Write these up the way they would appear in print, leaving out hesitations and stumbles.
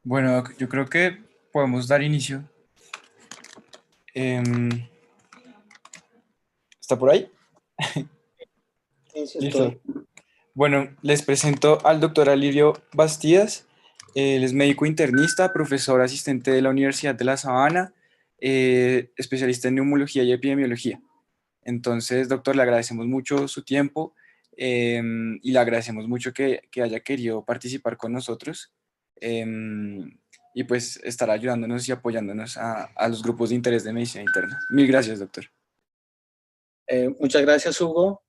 Bueno, yo creo que podemos dar inicio. Em, ¿Está por ahí? Sí, sí Listo. estoy. Bueno, les presento al doctor Alirio Bastidas. Él es médico internista, profesor asistente de la Universidad de La Sabana, especialista en neumología y epidemiología. Entonces, doctor, le agradecemos mucho su tiempo y le agradecemos mucho que haya querido participar con nosotros y pues estará ayudándonos y apoyándonos a los grupos de interés de medicina interna. Mil gracias, doctor. Muchas gracias, Hugo.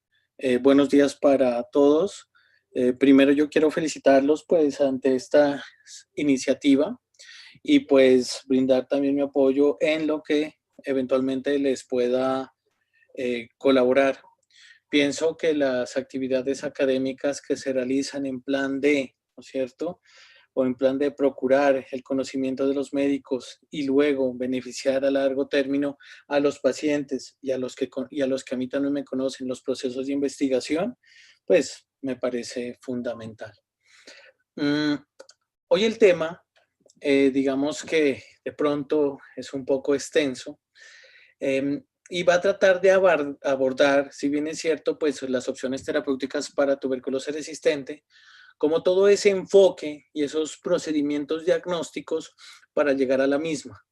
Buenos días para todos. Primero yo quiero felicitarlos pues ante esta iniciativa y pues brindar también mi apoyo en lo que eventualmente les pueda colaborar. Pienso que las actividades académicas que se realizan en plan de, ¿no es cierto?, o en plan de procurar el conocimiento de los médicos y luego beneficiar a largo término a los pacientes y a los que a mí también me conocen los procesos de investigación, pues me parece fundamental. Mm, Hoy el tema, digamos que de pronto es un poco extenso, y va a tratar de abordar, si bien es cierto, pues las opciones terapéuticas para tuberculosis resistente, como todo ese enfoque y esos procedimientos diagnósticos para llegar a la misma.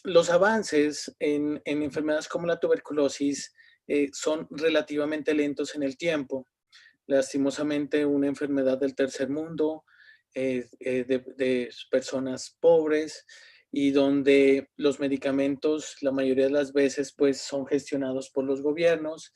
Los avances en enfermedades como la tuberculosis son relativamente lentos en el tiempo. Lastimosamente, una enfermedad del tercer mundo, de personas pobres y donde los medicamentos la mayoría de las veces pues son gestionados por los gobiernos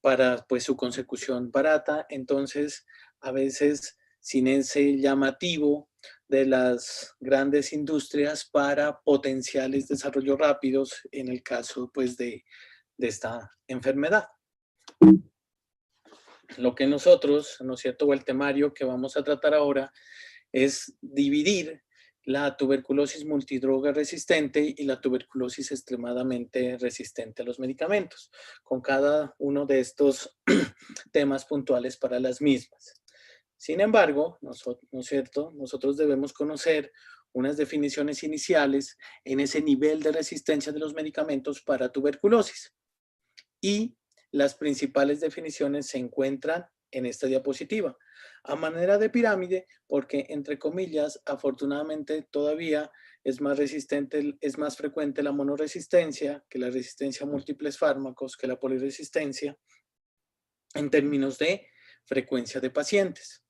para pues su consecución barata. Entonces, a veces sin ese llamativo de las grandes industrias para potenciales desarrollos rápidos en el caso pues de esta enfermedad. Lo que nosotros, ¿no es cierto?, o el temario que vamos a tratar ahora es dividir la tuberculosis multidroga resistente y la tuberculosis extremadamente resistente a los medicamentos, con cada uno de estos temas puntuales para las mismas. Sin embargo, ¿no es cierto?, nosotros debemos conocer unas definiciones iniciales en ese nivel de resistencia de los medicamentos para tuberculosis. Y las principales definiciones se encuentran en esta diapositiva, a manera de pirámide, porque entre comillas, afortunadamente todavía es más resistente, es más frecuente la monoresistencia que la resistencia a múltiples fármacos, que la poliresistencia, en términos de frecuencia de pacientes.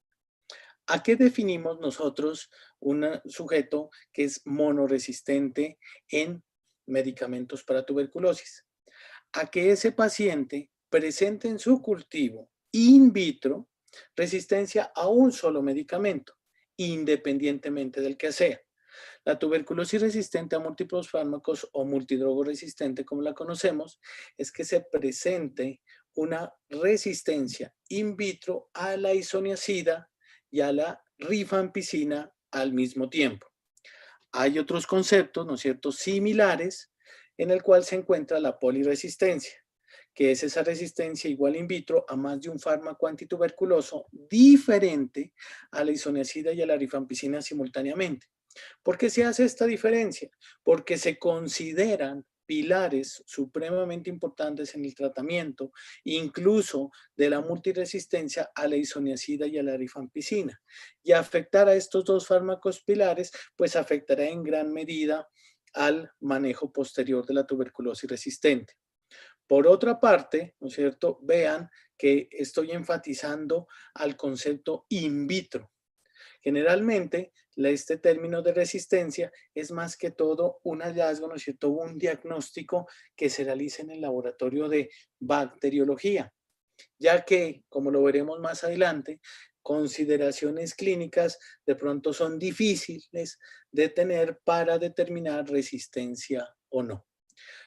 ¿A qué definimos nosotros un sujeto que es monoresistente en medicamentos para tuberculosis? A que ese paciente presente en su cultivo in vitro resistencia a un solo medicamento, independientemente del que sea. La tuberculosis resistente a múltiples fármacos o multidrogo resistente, como la conocemos, es que se presente una resistencia in vitro a la isoniazida y a la rifampicina al mismo tiempo. Hay otros conceptos, ¿no es cierto?, similares, en el cual se encuentra la poliresistencia, que es esa resistencia igual in vitro a más de un fármaco antituberculoso diferente a la isoniazida y a la rifampicina simultáneamente. ¿Por qué se hace esta diferencia? Porque se consideran pilares supremamente importantes en el tratamiento, incluso de la multiresistencia a la isoniazida y a la rifampicina. Y afectar a estos dos fármacos pilares, pues afectará en gran medida al manejo posterior de la tuberculosis resistente. Por otra parte, ¿no es cierto?, vean que estoy enfatizando al concepto in vitro. Generalmente, este término de resistencia es más que todo un hallazgo, ¿no es cierto?, un diagnóstico que se realiza en el laboratorio de bacteriología, ya que, como lo veremos más adelante, consideraciones clínicas de pronto son difíciles de tener para determinar resistencia o no.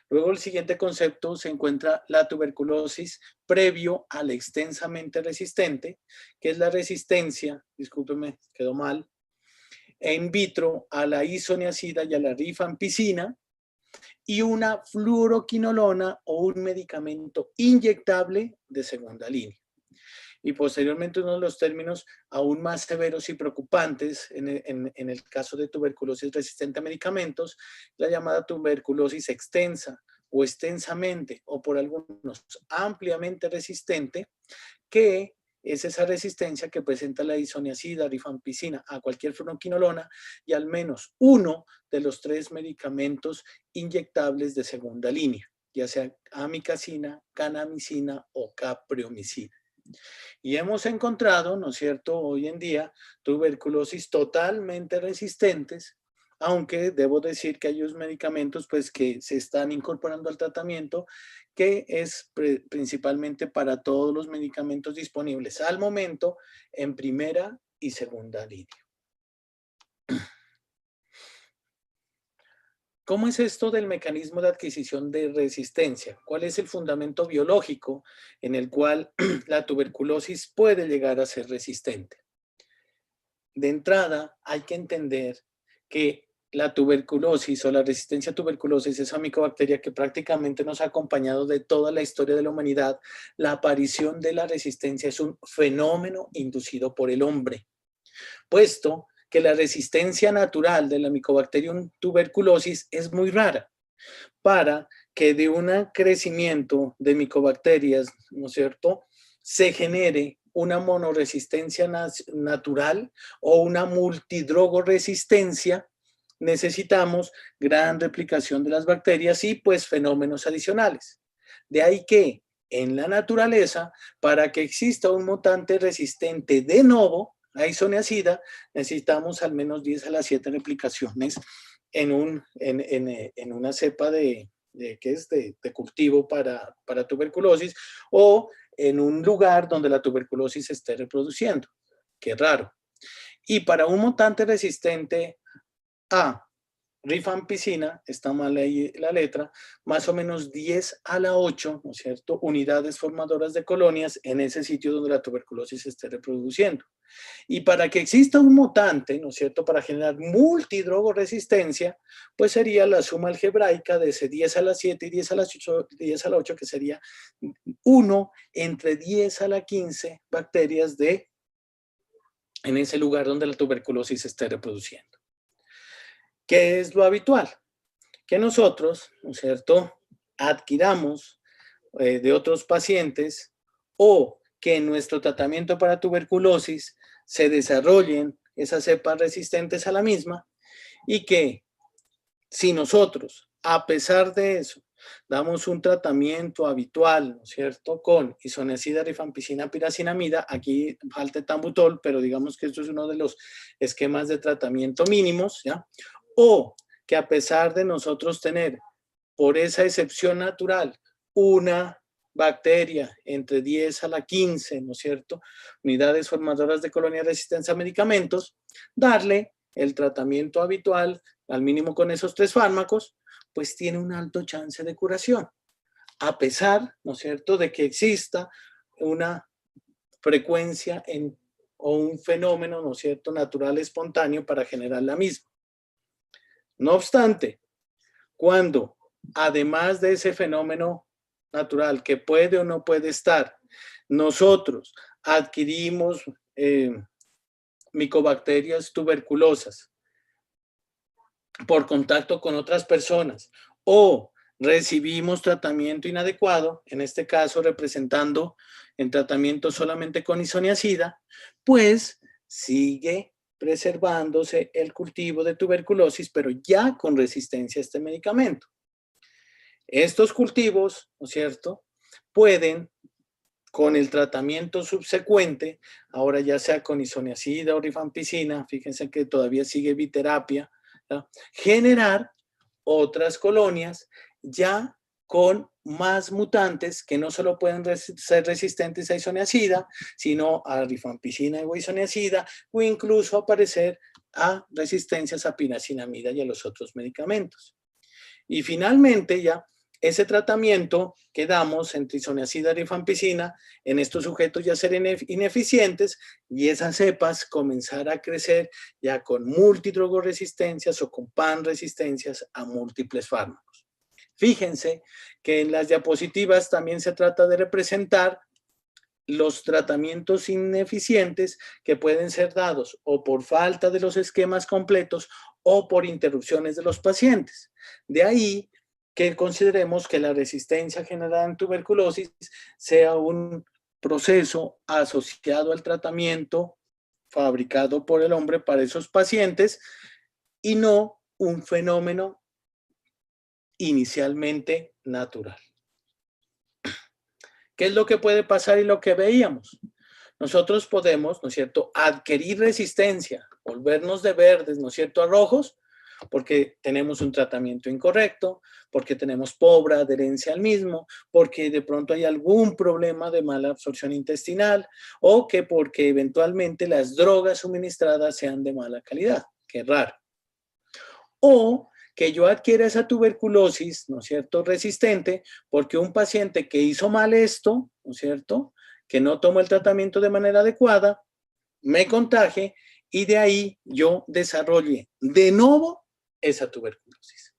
Luego el siguiente concepto se encuentra la tuberculosis previo a la extensamente resistente, que es la resistencia, discúlpeme, quedó mal, in vitro a la isoniazida y a la rifampicina, y una fluoroquinolona o un medicamento inyectable de segunda línea. y posteriormente uno de los términos aún más severos y preocupantes en el caso de tuberculosis resistente a medicamentos, la llamada tuberculosis extensa o extensamente o por algunos ampliamente resistente, que es esa resistencia que presenta la isoniazida, rifampicina a cualquier fluoroquinolona y al menos uno de los 3 medicamentos inyectables de segunda línea, ya sea amikacina, kanamicina o capreomicina. Y hemos encontrado, ¿no es cierto?, hoy en día tuberculosis totalmente resistentes, aunque debo decir que hay unos medicamentos pues, que se están incorporando al tratamiento, que es principalmente para todos los medicamentos disponibles al momento en primera y segunda línea. ¿Cómo es esto del mecanismo de adquisición de resistencia? ¿Cuál es el fundamento biológico en el cual la tuberculosis puede llegar a ser resistente? De entrada, hay que entender que la tuberculosis o la resistencia a tuberculosis, esa micobacteria que prácticamente nos ha acompañado de toda la historia de la humanidad, la aparición de la resistencia es un fenómeno inducido por el hombre, puesto que la resistencia natural de la Mycobacterium tuberculosis es muy rara. Para que de un crecimiento de micobacterias, ¿no es cierto?, se genere una monoresistencia natural o una multidrogoresistencia, necesitamos gran replicación de las bacterias y pues fenómenos adicionales. De ahí que en la naturaleza, para que exista un mutante resistente de novo a isoniazida, necesitamos al menos 10 a la 7 replicaciones en una cepa de cultivo para tuberculosis o en un lugar donde la tuberculosis se esté reproduciendo. Qué raro. Y para un mutante resistente a rifampicina, está mal ahí la letra, más o menos 10 a la 8, ¿no es cierto?, unidades formadoras de colonias en ese sitio donde la tuberculosis se esté reproduciendo. Y para que exista un mutante, ¿no es cierto?, para generar multidrogoresistencia, pues sería la suma algebraica de ese 10 a la 7 y 10 a la 8, 10 a la 8, que sería 1 entre 10 a la 15 bacterias en ese lugar donde la tuberculosis se esté reproduciendo. ¿Qué es lo habitual? Que nosotros, ¿no es cierto?, adquiramos de otros pacientes o que en nuestro tratamiento para tuberculosis se desarrollen esas cepas resistentes a la misma y que si nosotros, a pesar de eso, damos un tratamiento habitual, ¿no es cierto?, con isoniazida, rifampicina, piracinamida, aquí falta etambutol, pero digamos que esto es uno de los esquemas de tratamiento mínimos, ¿ya?, o que a pesar de nosotros tener, por esa excepción natural, una bacteria entre 10 a la 15, ¿no es cierto?, unidades formadoras de colonia de resistencia a medicamentos, darle el tratamiento habitual, al mínimo con esos 3 fármacos, pues tiene un alto chance de curación, a pesar, ¿no es cierto?, de que exista una frecuencia o un fenómeno, ¿no es cierto?, natural espontáneo para generar la misma. No obstante, cuando, además de ese fenómeno natural que puede o no puede estar, nosotros adquirimos micobacterias tuberculosas por contacto con otras personas o recibimos tratamiento inadecuado, en este caso representando en tratamiento solamente con isoniazida, pues sigue preservándose el cultivo de tuberculosis, pero ya con resistencia a este medicamento. Estos cultivos, ¿no es cierto?, pueden, con el tratamiento subsecuente, ahora ya sea con isoniazida o rifampicina, fíjense que todavía sigue biterapia, ¿no?, generar otras colonias ya con más mutantes que no solo pueden ser resistentes a isoniazida, sino a rifampicina o isoniazida, o incluso aparecer a resistencias a piracinamida y a los otros medicamentos. Y finalmente ya ese tratamiento que damos entre isoniazida y rifampicina en estos sujetos ya ser ineficientes y esas cepas comenzar a crecer ya con multidrogoresistencias o con panresistencias a múltiples fármacos. Fíjense que en las diapositivas también se trata de representar los tratamientos ineficientes que pueden ser dados o por falta de los esquemas completos o por interrupciones de los pacientes. De ahí que consideremos que la resistencia generada en tuberculosis sea un proceso asociado al tratamiento fabricado por el hombre para esos pacientes y no un fenómeno inicialmente natural. ¿Qué es lo que puede pasar y lo que veíamos? Nosotros podemos, ¿no es cierto?, adquirir resistencia, volvernos de verdes, ¿no es cierto?, a rojos, porque tenemos un tratamiento incorrecto, porque tenemos pobre adherencia al mismo, porque de pronto hay algún problema de mala absorción intestinal o que porque eventualmente las drogas suministradas sean de mala calidad, que es raro. O que yo adquiera esa tuberculosis, ¿no es cierto?, resistente, porque un paciente que hizo mal esto, ¿no es cierto?, que no tomó el tratamiento de manera adecuada, me contagie y de ahí yo desarrolle de nuevo esa tuberculosis.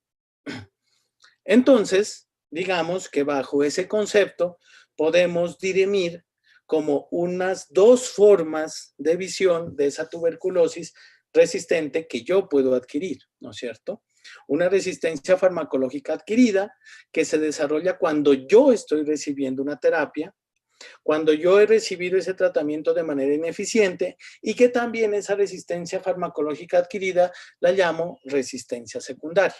Entonces, digamos que bajo ese concepto podemos dirimir como unas dos formas de visión de esa tuberculosis resistente que yo puedo adquirir, ¿no es cierto? Una resistencia farmacológica adquirida que se desarrolla cuando yo estoy recibiendo una terapia, cuando yo he recibido ese tratamiento de manera ineficiente y que también esa resistencia farmacológica adquirida la llamo resistencia secundaria.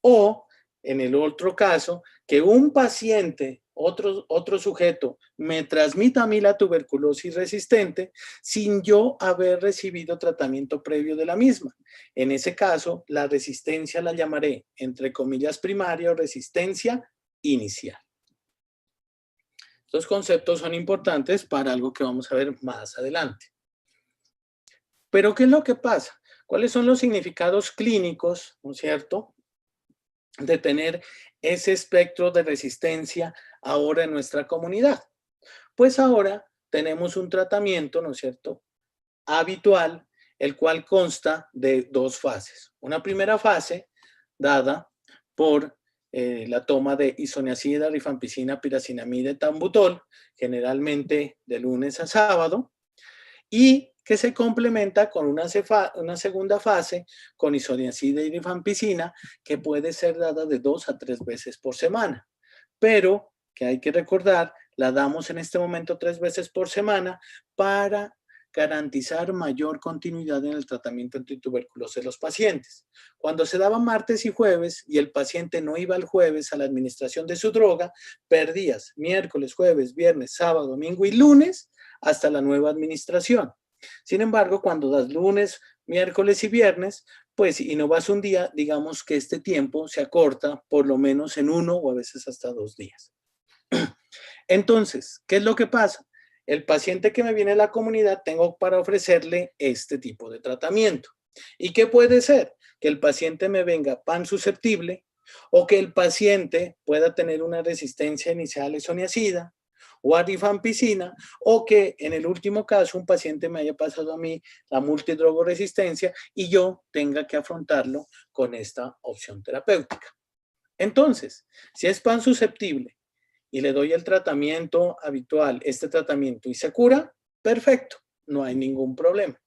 O, en el otro caso, que un paciente, otro sujeto, me transmita a mí la tuberculosis resistente sin yo haber recibido tratamiento previo de la misma. En ese caso, la resistencia la llamaré, entre comillas, primaria o resistencia inicial. Estos conceptos son importantes para algo que vamos a ver más adelante. Pero, ¿qué es lo que pasa? ¿Cuáles son los significados clínicos, ¿no es cierto?, de tener ese espectro de resistencia ahora en nuestra comunidad? Pues ahora tenemos un tratamiento, ¿no es cierto?, habitual, el cual consta de dos fases. Una primera fase dada por la toma de isoniazida, rifampicina, piracinamida y tambutol, generalmente de lunes a sábado, y que se complementa con una segunda fase con isoniazida y rifampicina, que puede ser dada de 2 a 3 veces por semana, pero que hay que recordar, la damos en este momento 3 veces por semana para garantizar mayor continuidad en el tratamiento antituberculoso de los pacientes. Cuando se daba martes y jueves y el paciente no iba el jueves a la administración de su droga, perdías miércoles, jueves, viernes, sábado, domingo y lunes hasta la nueva administración. Sin embargo, cuando das lunes, miércoles y viernes, pues y no vas un día, digamos que este tiempo se acorta por lo menos en 1 o a veces hasta 2 días. Entonces, ¿qué es lo que pasa? El paciente que me viene a la comunidad tengo para ofrecerle este tipo de tratamiento. ¿Y qué puede ser? Que el paciente me venga pan susceptible o que el paciente pueda tener una resistencia inicial a isoniazida o a rifampicina, o que en el último caso un paciente me haya pasado a mí la multidrogoresistencia y yo tenga que afrontarlo con esta opción terapéutica. Entonces, si es pan susceptible y le doy el tratamiento habitual, este tratamiento, y se cura, perfecto, no hay ningún problema.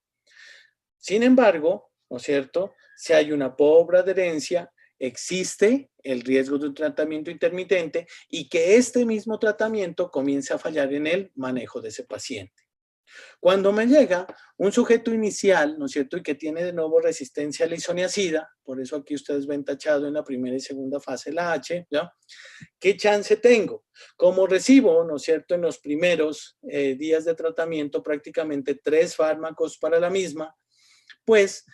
Sin embargo, ¿no es cierto?, si hay una pobre adherencia, existe el riesgo de un tratamiento intermitente y que este mismo tratamiento comience a fallar en el manejo de ese paciente. Cuando me llega un sujeto inicial, ¿no es cierto?, y que tiene de nuevo resistencia a la isoniazida, por eso aquí ustedes ven tachado en la primera y segunda fase la H, ¿ya? ¿Qué chance tengo? Como recibo, ¿no es cierto?, en los primeros días de tratamiento prácticamente 3 fármacos para la misma, pues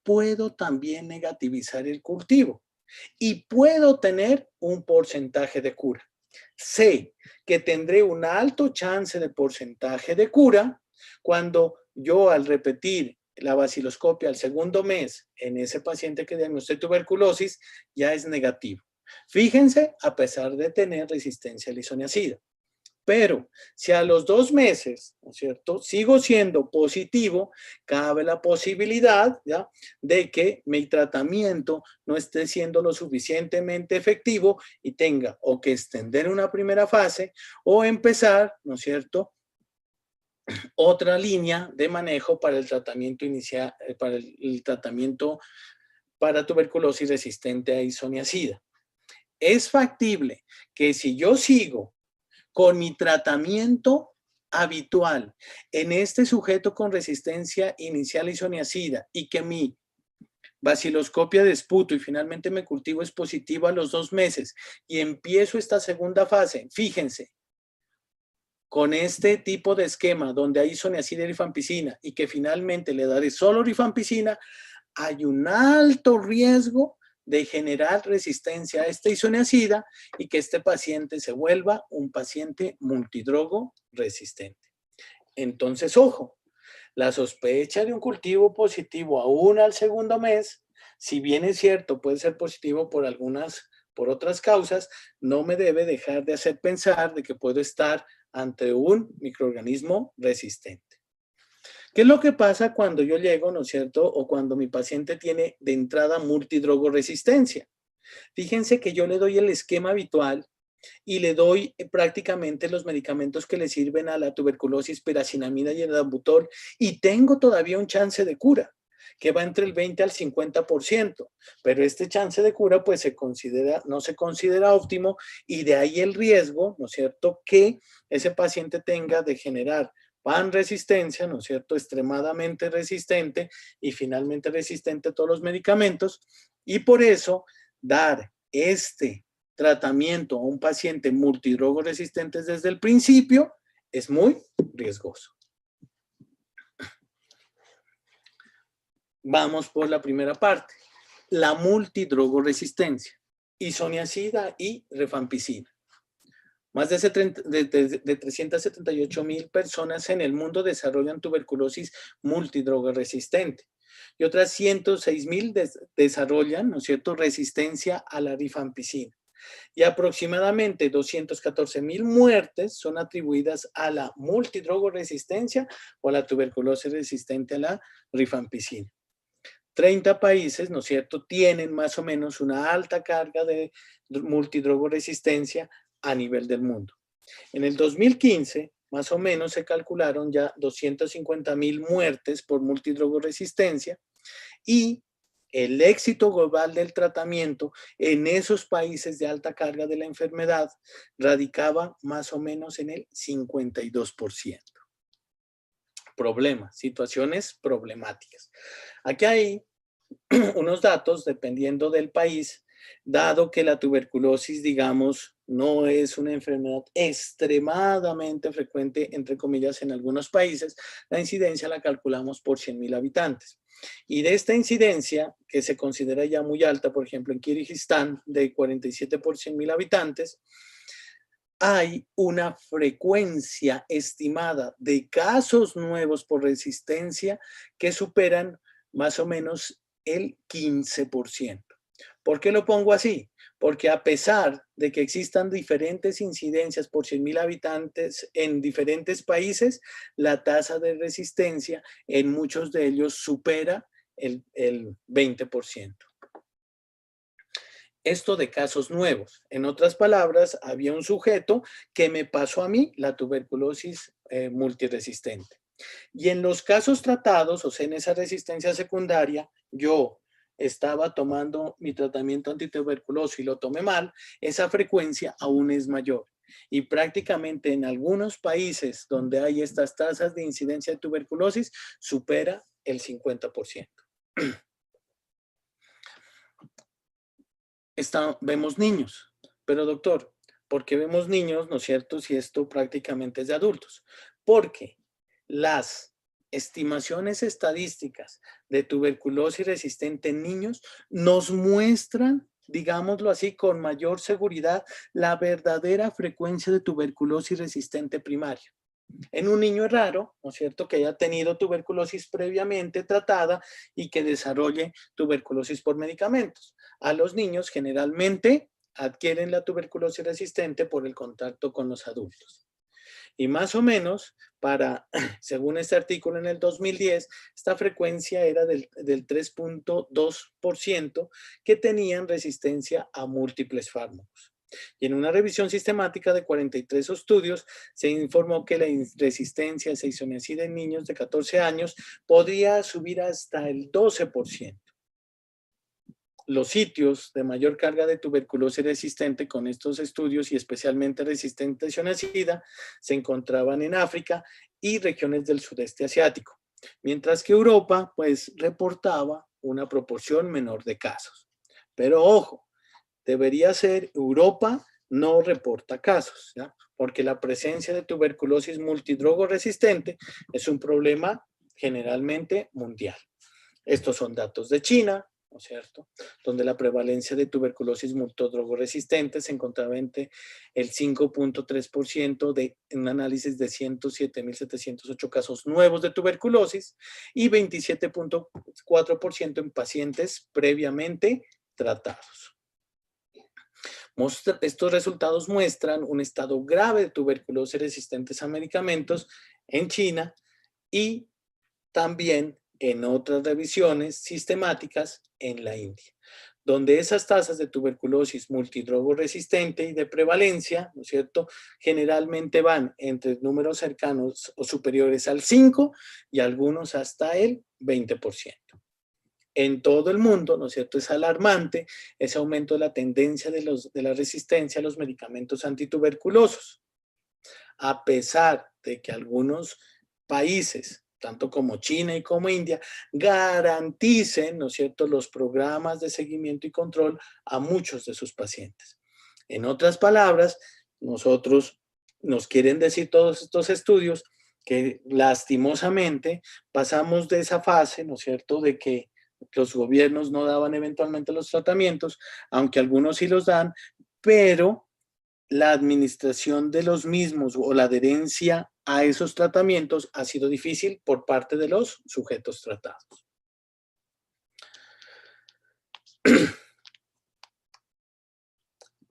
puedo también negativizar el cultivo y puedo tener un porcentaje de cura. Sé que tendré un alto chance de porcentaje de cura cuando yo, al repetir la baciloscopia al segundo mes en ese paciente que diagnosticé tuberculosis, ya es negativo. Fíjense, a pesar de tener resistencia a la isoniazida. Pero si a los 2 meses, ¿no es cierto?, sigo siendo positivo, cabe la posibilidad, ¿ya?, de que mi tratamiento no esté siendo lo suficientemente efectivo y tenga o que extender una primera fase o empezar, ¿no es cierto?, otra línea de manejo para el tratamiento inicial, para el tratamiento para tuberculosis resistente a isoniazida. Es factible que si yo sigo con mi tratamiento habitual en este sujeto con resistencia inicial a isoniazida y que mi baciloscopia de esputo y finalmente me cultivo es positivo a los 2 meses y empiezo esta segunda fase, fíjense, con este tipo de esquema donde hay isoniazida y rifampicina y que finalmente le daré solo rifampicina, hay un alto riesgo de generar resistencia a esta isoniazida y que este paciente se vuelva un paciente multidrogo resistente. Entonces, ojo, la sospecha de un cultivo positivo aún al segundo mes, si bien es cierto, puede ser positivo por otras causas, no me debe dejar de hacer pensar de que puedo estar ante un microorganismo resistente. ¿Qué es lo que pasa cuando yo llego, no es cierto, o cuando mi paciente tiene de entrada multidrogoresistencia? Fíjense que yo le doy el esquema habitual y le doy prácticamente los medicamentos que le sirven a la tuberculosis, piracinamida y el albutol, y tengo todavía un chance de cura que va entre el 20 al 50%, pero este chance de cura pues no se considera óptimo y de ahí el riesgo, ¿no es cierto?, que ese paciente tenga de generar panresistencia, ¿no es cierto?, extremadamente resistente y finalmente resistente a todos los medicamentos, y por eso dar este tratamiento a un paciente multidrogo resistente desde el principio es muy riesgoso. Vamos por la primera parte, la multidrogoresistencia, isoniazida y rifampicina. Más de 378,000 personas en el mundo desarrollan tuberculosis multidrogorresistente y otras 106,000 desarrollan, ¿no es cierto?, resistencia a la rifampicina. Y aproximadamente 214,000 muertes son atribuidas a la multidrogoresistencia o a la tuberculosis resistente a la rifampicina. 30 países, ¿no es cierto?, tienen más o menos una alta carga de multidrogoresistencia a nivel del mundo. En el 2015, más o menos se calcularon ya 250,000 muertes por multidrogoresistencia y el éxito global del tratamiento en esos países de alta carga de la enfermedad radicaba más o menos en el 52%. Problemas, situaciones problemáticas. Aquí hay unos datos dependiendo del país, dado que la tuberculosis, digamos, no es una enfermedad extremadamente frecuente, entre comillas, en algunos países, la incidencia la calculamos por 100,000 habitantes. Y de esta incidencia, que se considera ya muy alta, por ejemplo, en Kirguistán, de 47 por 100,000 habitantes, hay una frecuencia estimada de casos nuevos por resistencia que superan más o menos el 15%. ¿Por qué lo pongo así? Porque a pesar de que existan diferentes incidencias por 100,000 habitantes en diferentes países, la tasa de resistencia en muchos de ellos supera el 20%. Esto de casos nuevos. En otras palabras, había un sujeto que me pasó a mí la tuberculosis multiresistente. Y en los casos tratados, o sea, en esa resistencia secundaria, yo estaba tomando mi tratamiento antituberculoso y lo tomé mal, esa frecuencia aún es mayor. Y prácticamente en algunos países donde hay estas tasas de incidencia de tuberculosis, supera el 50%. Vemos niños, pero doctor, ¿por qué vemos niños, no es cierto, si esto prácticamente es de adultos? Porque las estimaciones estadísticas de tuberculosis resistente en niños nos muestran, digámoslo así, con mayor seguridad, la verdadera frecuencia de tuberculosis resistente primaria. En un niño es raro, ¿no es cierto?, que haya tenido tuberculosis previamente tratada y que desarrolle tuberculosis por medicamentos. A los niños generalmente adquieren la tuberculosis resistente por el contacto con los adultos. Y más o menos, según este artículo en el 2010, esta frecuencia era del 3,2% que tenían resistencia a múltiples fármacos. Y en una revisión sistemática de 43 estudios, se informó que la resistencia a isoniazida en niños de 14 años podría subir hasta el 12%. Los sitios de mayor carga de tuberculosis resistente con estos estudios y especialmente resistente a isoniazida se encontraban en África y regiones del sudeste asiático, mientras que Europa pues reportaba una proporción menor de casos. Pero ojo, debería ser Europa no reporta casos, ¿ya? Porque la presencia de tuberculosis multidrogo resistente es un problema generalmente mundial. Estos son datos de China, ¿no es cierto?, donde la prevalencia de tuberculosis multidrogo resistente se encontraba entre el 5,3% en un análisis de 107.708 casos nuevos de tuberculosis y 27,4% en pacientes previamente tratados. Estos resultados muestran un estado grave de tuberculosis resistentes a medicamentos en China y también en otras revisiones sistemáticas en la India, donde esas tasas de tuberculosis multidrogo resistente y de prevalencia, ¿no es cierto?, generalmente van entre números cercanos o superiores al 5 y algunos hasta el 20%. En todo el mundo, ¿no es cierto?, es alarmante ese aumento de la tendencia de la resistencia a los medicamentos antituberculosos, a pesar de que algunos países, tanto como China y como India, garanticen, ¿no es cierto?, los programas de seguimiento y control a muchos de sus pacientes. En otras palabras, nos quieren decir todos estos estudios que lastimosamente pasamos de esa fase, ¿no es cierto?, de que los gobiernos no daban eventualmente los tratamientos, aunque algunos sí los dan, pero la administración de los mismos o la adherencia a esos tratamientos ha sido difícil por parte de los sujetos tratados.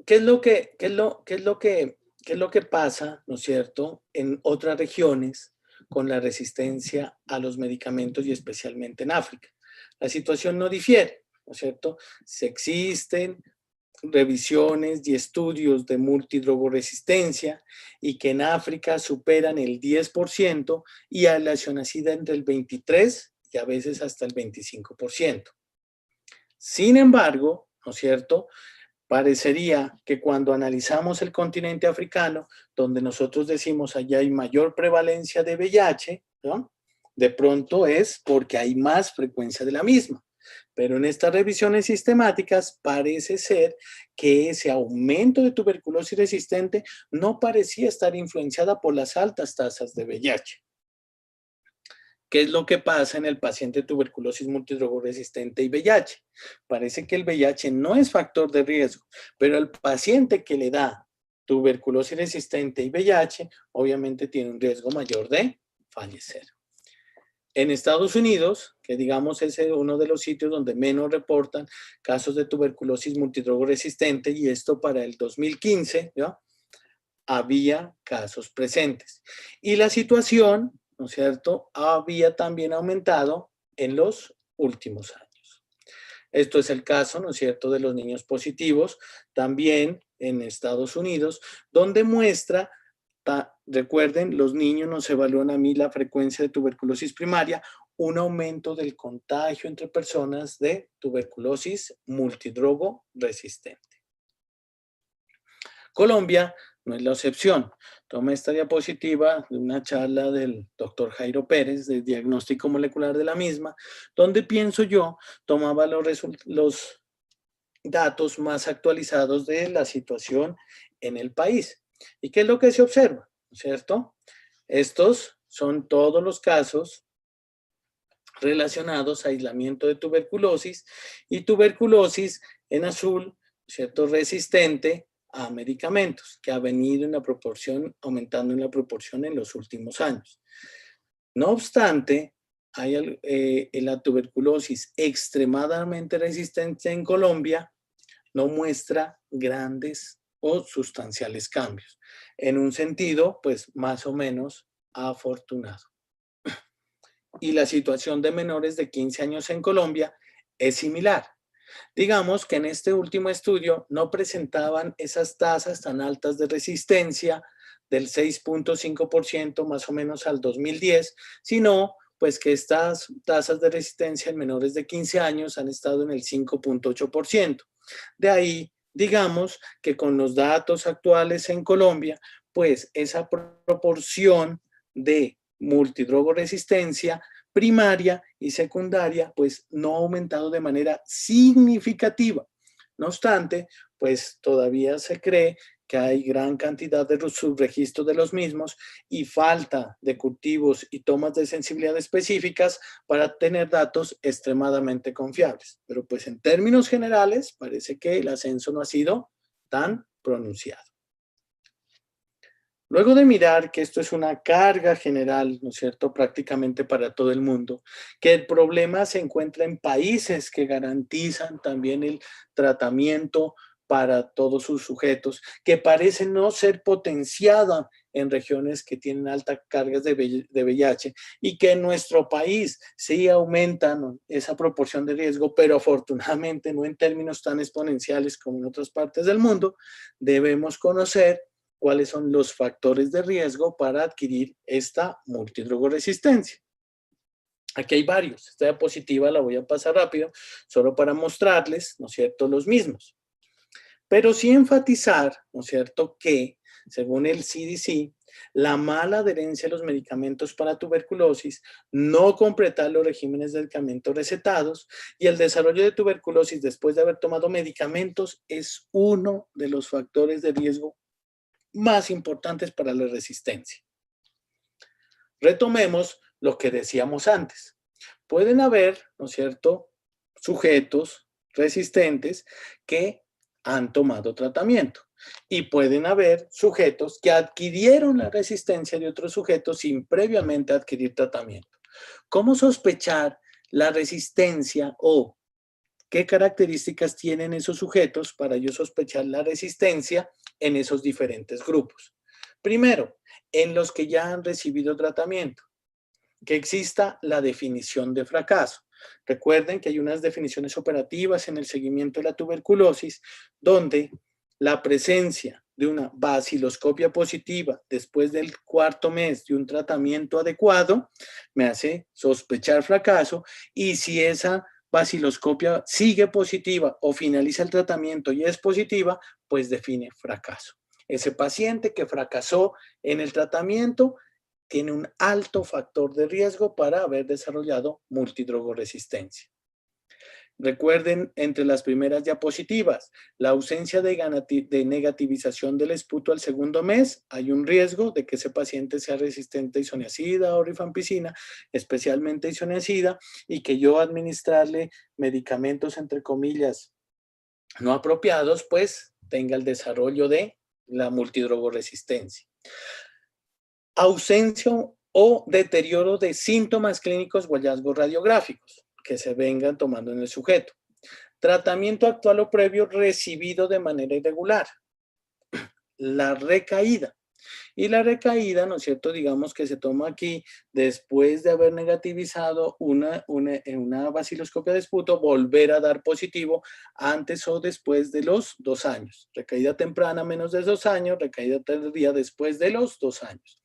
¿Qué es lo que pasa, ¿no es cierto?, en otras regiones con la resistencia a los medicamentos y especialmente en África? La situación no difiere, ¿no es cierto? Si existen revisiones y estudios de multidrogoresistencia y que en África superan el 10% y a la isoniazida entre el 23% y a veces hasta el 25%. Sin embargo, ¿no es cierto?, parecería que cuando analizamos el continente africano, donde nosotros decimos allá hay mayor prevalencia de VIH, ¿no?, de pronto es porque hay más frecuencia de la misma. Pero en estas revisiones sistemáticas parece ser que ese aumento de tuberculosis resistente no parecía estar influenciada por las altas tasas de VIH. ¿Qué es lo que pasa en el paciente de tuberculosis multidrogorresistente y VIH? Parece que el VIH no es factor de riesgo, pero el paciente que le da tuberculosis resistente y VIH obviamente tiene un riesgo mayor de fallecer. En Estados Unidos, que digamos es uno de los sitios donde menos reportan casos de tuberculosis multidrogorresistente, y esto para el 2015, ¿no?, había casos presentes. Y la situación, ¿no es cierto?, había también aumentado en los últimos años. Esto es el caso, ¿no es cierto?, de los niños positivos, también en Estados Unidos, donde muestra, recuerden, los niños nos evalúan a mí la frecuencia de tuberculosis primaria, un aumento del contagio entre personas de tuberculosis multidrogo resistente. Colombia no es la excepción. Toma esta diapositiva de una charla del doctor Jairo Pérez, de diagnóstico molecular de la misma, donde pienso yo tomaba los datos más actualizados de la situación en el país. ¿Y qué es lo que se observa? ¿Cierto? Estos son todos los casos relacionados a aislamiento de tuberculosis y tuberculosis en azul, ¿cierto?, resistente a medicamentos, que ha venido en la proporción, aumentando en la proporción en los últimos años. No obstante, hay la tuberculosis extremadamente resistente en Colombia no muestra grandes o sustanciales cambios. En un sentido, pues más o menos afortunado. Y la situación de menores de 15 años en Colombia es similar. Digamos que en este último estudio no presentaban esas tasas tan altas de resistencia del 6.5% más o menos al 2010, sino pues que estas tasas de resistencia en menores de 15 años han estado en el 5.8%. De ahí, digamos que con los datos actuales en Colombia, pues esa proporción de multidrogoresistencia primaria y secundaria, pues no ha aumentado de manera significativa. No obstante, pues todavía se cree que hay gran cantidad de subregistros de los mismos y falta de cultivos y tomas de sensibilidad específicas para tener datos extremadamente confiables. Pero pues en términos generales parece que el ascenso no ha sido tan pronunciado. Luego de mirar que esto es una carga general, ¿no es cierto?, prácticamente para todo el mundo, que el problema se encuentra en países que garantizan también el tratamiento para todos sus sujetos, que parece no ser potenciada en regiones que tienen altas cargas de VIH y que en nuestro país sí aumentan esa proporción de riesgo, pero afortunadamente no en términos tan exponenciales como en otras partes del mundo, debemos conocer cuáles son los factores de riesgo para adquirir esta multidrogoresistencia. Aquí hay varios. Esta diapositiva la voy a pasar rápido, solo para mostrarles, ¿no es cierto?, los mismos. Pero sí enfatizar, ¿no es cierto?, que según el CDC, la mala adherencia a los medicamentos para tuberculosis, no completar los regímenes de medicamentos recetados y el desarrollo de tuberculosis después de haber tomado medicamentos es uno de los factores de riesgo más importantes para la resistencia. Retomemos lo que decíamos antes. Pueden haber, ¿no es cierto?, sujetos resistentes que han tomado tratamiento y pueden haber sujetos que adquirieron la resistencia de otros sujetos sin previamente adquirir tratamiento. ¿Cómo sospechar la resistencia o qué características tienen esos sujetos para yo sospechar la resistencia en esos diferentes grupos? Primero, en los que ya han recibido tratamiento, que exista la definición de fracaso. Recuerden que hay unas definiciones operativas en el seguimiento de la tuberculosis donde la presencia de una baciloscopia positiva después del cuarto mes de un tratamiento adecuado me hace sospechar fracaso, y si esa baciloscopia sigue positiva o finaliza el tratamiento y es positiva, pues define fracaso. Ese paciente que fracasó en el tratamiento tiene un alto factor de riesgo para haber desarrollado multidrogoresistencia. Recuerden, entre las primeras diapositivas, la ausencia de negativización del esputo al segundo mes, hay un riesgo de que ese paciente sea resistente a isoniazida o rifampicina, especialmente isoniazida, y que yo administrarle medicamentos, entre comillas, no apropiados, pues tenga el desarrollo de la multidrogoresistencia. Ausencia o deterioro de síntomas clínicos o hallazgos radiográficos que se vengan tomando en el sujeto. Tratamiento actual o previo recibido de manera irregular. La recaída. Y la recaída, ¿no es cierto?, digamos que se toma aquí después de haber negativizado una baciloscopia de esputo, volver a dar positivo antes o después de los 2 años. Recaída temprana menos de 2 años, recaída tardía después de los 2 años.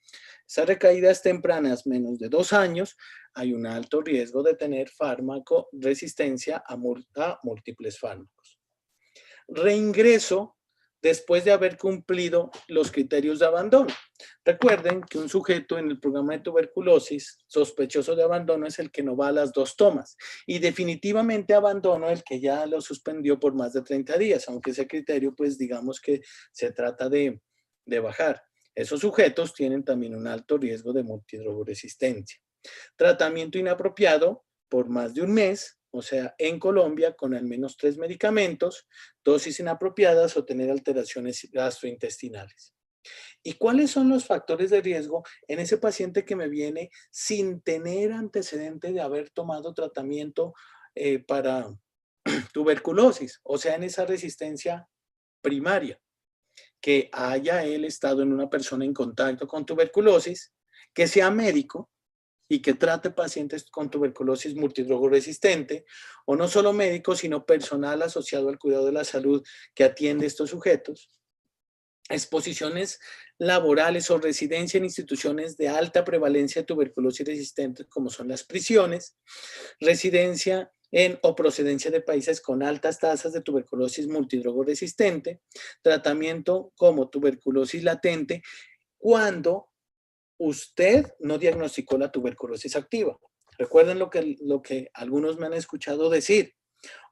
Esas recaídas tempranas menos de 2 años, hay un alto riesgo de tener fármaco resistencia a múltiples fármacos. Reingreso después de haber cumplido los criterios de abandono. Recuerden que un sujeto en el programa de tuberculosis sospechoso de abandono es el que no va a las 2 tomas, y definitivamente abandono el que ya lo suspendió por más de 30 días, aunque ese criterio pues digamos que se trata de bajar. Esos sujetos tienen también un alto riesgo de multidrogoresistencia. Tratamiento inapropiado por más de un mes, o sea, en Colombia con al menos 3 medicamentos, dosis inapropiadas o tener alteraciones gastrointestinales. ¿Y cuáles son los factores de riesgo en ese paciente que me viene sin tener antecedente de haber tomado tratamiento para tuberculosis, o sea, en esa resistencia primaria? que haya él estado en una persona en contacto con tuberculosis, que sea médico y que trate pacientes con tuberculosis multidrogoresistente, o no solo médico, sino personal asociado al cuidado de la salud que atiende a estos sujetos. Exposiciones laborales o residencia en instituciones de alta prevalencia de tuberculosis resistente, como son las prisiones, residencia en o procedencia de países con altas tasas de tuberculosis multidrogoresistente, tratamiento como tuberculosis latente, cuando usted no diagnosticó la tuberculosis activa. Recuerden lo que algunos me han escuchado decir.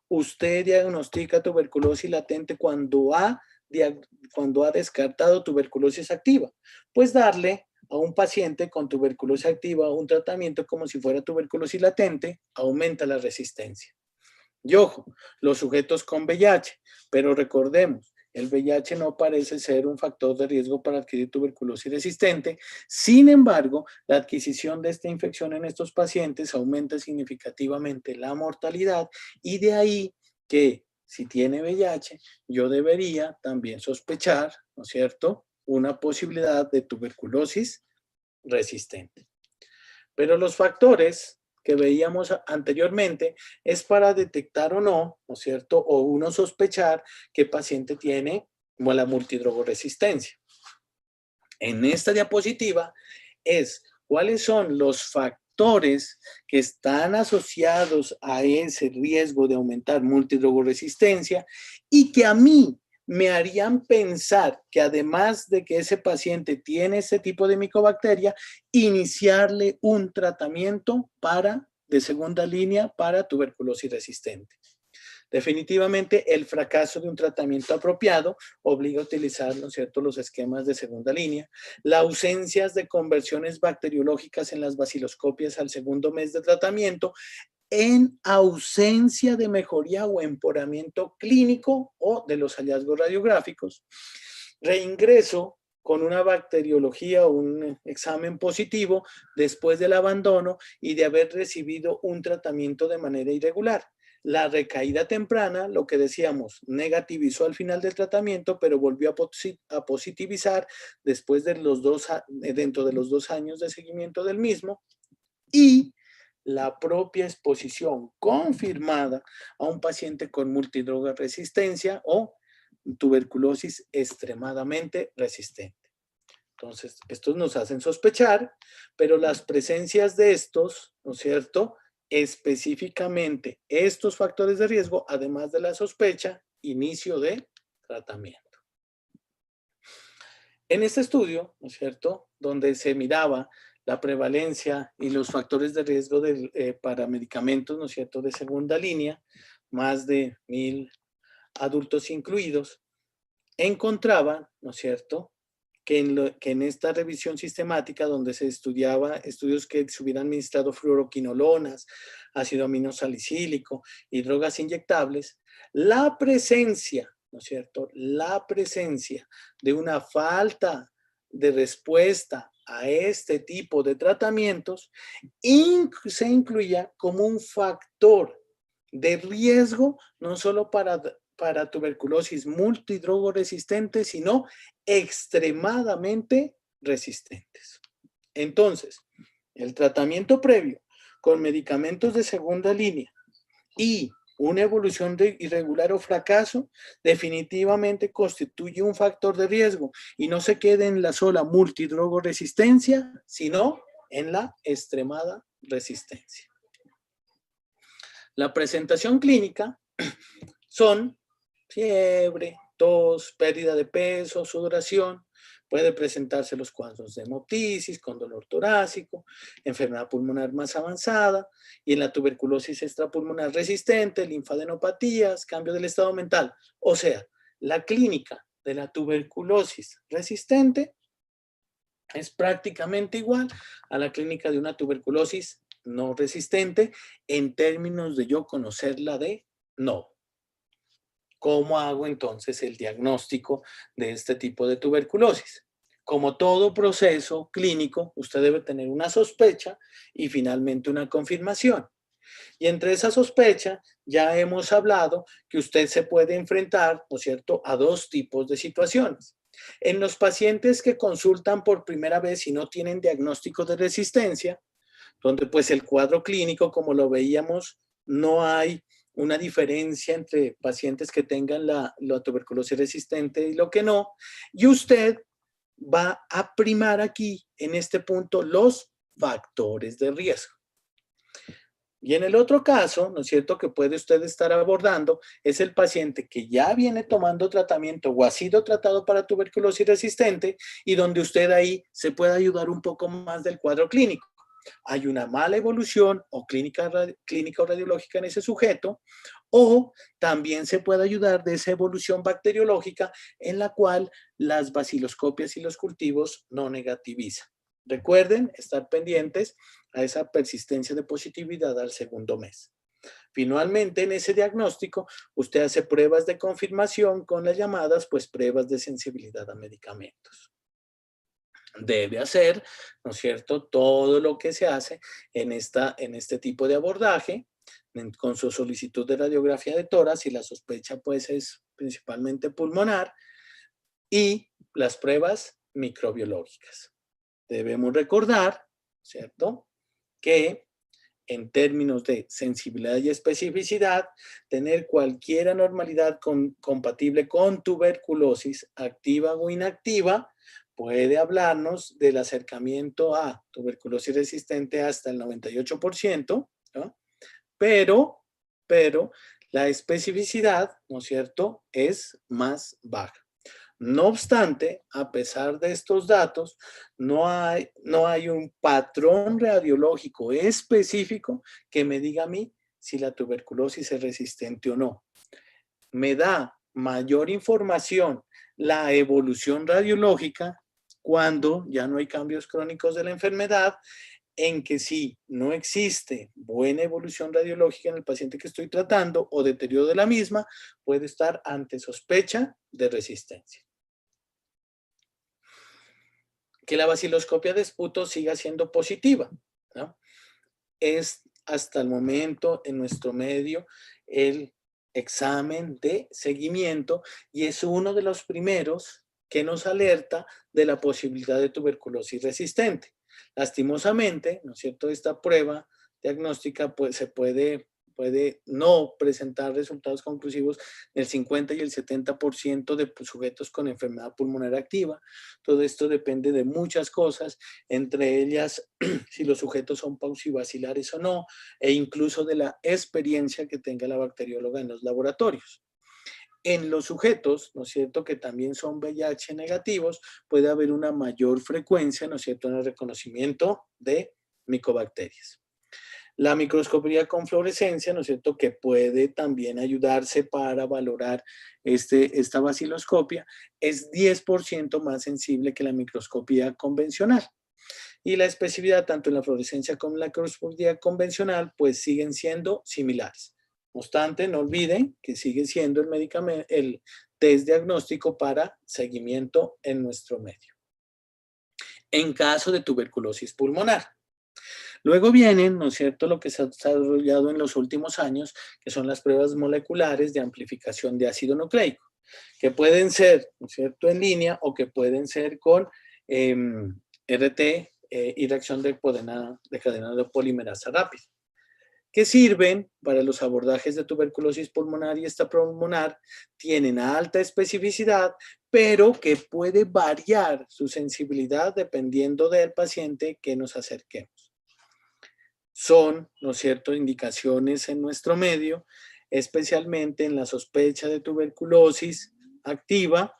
Usted diagnostica tuberculosis latente cuando ha descartado tuberculosis activa. Pues darle a un paciente con tuberculosis activa un tratamiento como si fuera tuberculosis latente aumenta la resistencia. Y ojo, los sujetos con VIH, pero recordemos, el VIH no parece ser un factor de riesgo para adquirir tuberculosis resistente. Sin embargo, la adquisición de esta infección en estos pacientes aumenta significativamente la mortalidad, y de ahí que si tiene VIH, yo debería también sospechar, ¿no es cierto?, una posibilidad de tuberculosis resistente. Pero los factores que veíamos anteriormente es para detectar o no, ¿no es cierto?, o uno sospechar que el paciente tiene la multidrogoresistencia. En esta diapositiva es cuáles son los factores que están asociados a ese riesgo de aumentar multidrogoresistencia y que a mí me harían pensar que además de que ese paciente tiene ese tipo de micobacteria, iniciarle un tratamiento de segunda línea para tuberculosis resistente. Definitivamente, el fracaso de un tratamiento apropiado obliga a utilizar, ¿no es cierto?, los esquemas de segunda línea. La ausencia de conversiones bacteriológicas en las baciloscopias al segundo mes de tratamiento, en ausencia de mejoría o empeoramiento clínico o de los hallazgos radiográficos. Reingreso con una bacteriología o un examen positivo después del abandono y de haber recibido un tratamiento de manera irregular. La recaída temprana, lo que decíamos, negativizó al final del tratamiento, pero volvió a positivizar después de dentro de los 2 años de seguimiento del mismo, y la propia exposición confirmada a un paciente con multidrogaresistencia o tuberculosis extremadamente resistente. Entonces, estos nos hacen sospechar, pero las presencias de estos, ¿no es cierto?, específicamente estos factores de riesgo, además de la sospecha, inicio de tratamiento. En este estudio, ¿no es cierto?, donde se miraba la prevalencia y los factores de riesgo para medicamentos, ¿no es cierto?, de segunda línea, más de 1,000 adultos incluidos, encontraba, ¿no es cierto?, que en esta revisión sistemática donde se estudiaba estudios que se hubieran administrado fluoroquinolonas, ácido aminosalicílico y drogas inyectables, la presencia, ¿no es cierto?, la presencia de una falta de respuesta a este tipo de tratamientos se incluía como un factor de riesgo, no solo para tuberculosis multidrogoresistente, sino extremadamente resistentes. Entonces, el tratamiento previo con medicamentos de segunda línea y una evolución irregular o fracaso definitivamente constituye un factor de riesgo, y no se quede en la sola multidrogoresistencia, sino en la extremada resistencia. La presentación clínica son fiebre, tos, pérdida de peso, sudoración. Puede presentarse los cuadros de hemoptisis con dolor torácico, enfermedad pulmonar más avanzada, y en la tuberculosis extrapulmonar resistente, linfadenopatías, cambio del estado mental. O sea, la clínica de la tuberculosis resistente es prácticamente igual a la clínica de una tuberculosis no resistente en términos de yo conocerla de no. ¿Cómo hago entonces el diagnóstico de este tipo de tuberculosis? Como todo proceso clínico, usted debe tener una sospecha y finalmente una confirmación. Y entre esa sospecha ya hemos hablado que usted se puede enfrentar, ¿no es cierto?, a 2 tipos de situaciones. En los pacientes que consultan por primera vez y no tienen diagnóstico de resistencia, donde pues el cuadro clínico, como lo veíamos, no hay una diferencia entre pacientes que tengan la tuberculosis resistente y lo que no, y usted va a primar aquí, en este punto, los factores de riesgo. Y en el otro caso, ¿no es cierto?, que puede usted estar abordando, es el paciente que ya viene tomando tratamiento o ha sido tratado para tuberculosis resistente y donde usted ahí se puede ayudar un poco más del cuadro clínico. Hay una mala evolución o clínica o radiológica en ese sujeto, o también se puede ayudar de esa evolución bacteriológica en la cual las baciloscopias y los cultivos no negativizan. Recuerden estar pendientes a esa persistencia de positividad al segundo mes. Finalmente, en ese diagnóstico, usted hace pruebas de confirmación con las llamadas, pues, pruebas de sensibilidad a medicamentos. Debe hacer, ¿no es cierto?, todo lo que se hace en este tipo de abordaje, con su solicitud de radiografía de tórax y la sospecha, pues, es principalmente pulmonar, y las pruebas microbiológicas. Debemos recordar, ¿cierto?, que en términos de sensibilidad y especificidad, tener cualquier anormalidad compatible con tuberculosis activa o inactiva puede hablarnos del acercamiento a tuberculosis resistente hasta el 98%, ¿no? Pero la especificidad, ¿no es cierto?, es más baja. No obstante, a pesar de estos datos, no hay un patrón radiológico específico que me diga a mí si la tuberculosis es resistente o no. Me da mayor información la evolución radiológica cuando ya no hay cambios crónicos de la enfermedad, en que si no existe buena evolución radiológica en el paciente que estoy tratando o deterioro de la misma, puede estar ante sospecha de resistencia. Que la baciloscopia de esputo siga siendo positiva, ¿no? Es hasta el momento en nuestro medio el examen de seguimiento y es uno de los primeros que nos alerta de la posibilidad de tuberculosis resistente. Lastimosamente, ¿no es cierto?, esta prueba diagnóstica pues, puede no presentar resultados conclusivos en el 50 y el 70% de sujetos con enfermedad pulmonar activa. Todo esto depende de muchas cosas, entre ellas si los sujetos son paucibacilares o no, e incluso de la experiencia que tenga la bacterióloga en los laboratorios. En los sujetos, ¿no es cierto?, que también son VIH negativos, puede haber una mayor frecuencia, ¿no es cierto?, en el reconocimiento de micobacterias. La microscopía con fluorescencia, ¿no es cierto?, que puede también ayudarse para valorar esta baciloscopia, es 10% más sensible que la microscopía convencional. Y la especificidad, tanto en la fluorescencia como en la microscopía convencional, pues siguen siendo similares. No obstante, no olviden que sigue siendo el test diagnóstico para seguimiento en nuestro medio. En caso de tuberculosis pulmonar. Luego vienen, ¿no es cierto?, lo que se ha desarrollado en los últimos años, que son las pruebas moleculares de amplificación de ácido nucleico, que pueden ser, ¿no es cierto?, en línea o que pueden ser con RT y reacción de cadena de polimerasa rápida, que sirven para los abordajes de tuberculosis pulmonar y extrapulmonar, tienen alta especificidad, pero que puede variar su sensibilidad dependiendo del paciente que nos acerquemos. Son, ¿no es cierto?, indicaciones en nuestro medio, especialmente en la sospecha de tuberculosis activa,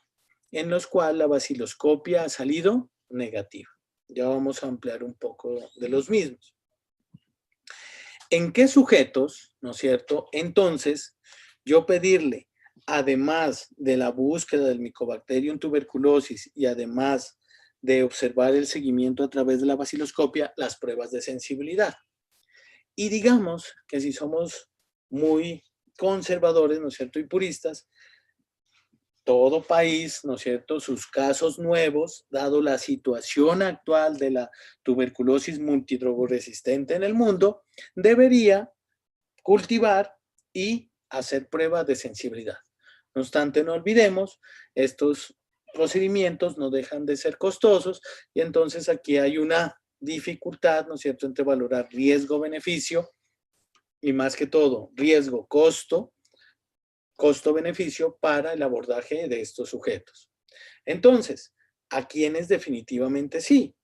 en los cuales la baciloscopia ha salido negativa. Ya vamos a ampliar un poco de los mismos. ¿En qué sujetos, no es cierto? Entonces, yo pedirle, además de la búsqueda del Mycobacterium tuberculosis y además de observar el seguimiento a través de la baciloscopia, las pruebas de sensibilidad. Y digamos que si somos muy conservadores, ¿no es cierto?, y puristas, todo país, ¿no es cierto?, sus casos nuevos, dado la situación actual de la tuberculosis multidrogoresistente en el mundo, debería cultivar y hacer pruebas de sensibilidad. No obstante, no olvidemos estos procedimientos no dejan de ser costosos y entonces aquí hay una dificultad, ¿no es cierto?, entre valorar riesgo-beneficio y más que todo riesgo-costo, costo-beneficio para el abordaje de estos sujetos. Entonces, ¿a quienes definitivamente sí?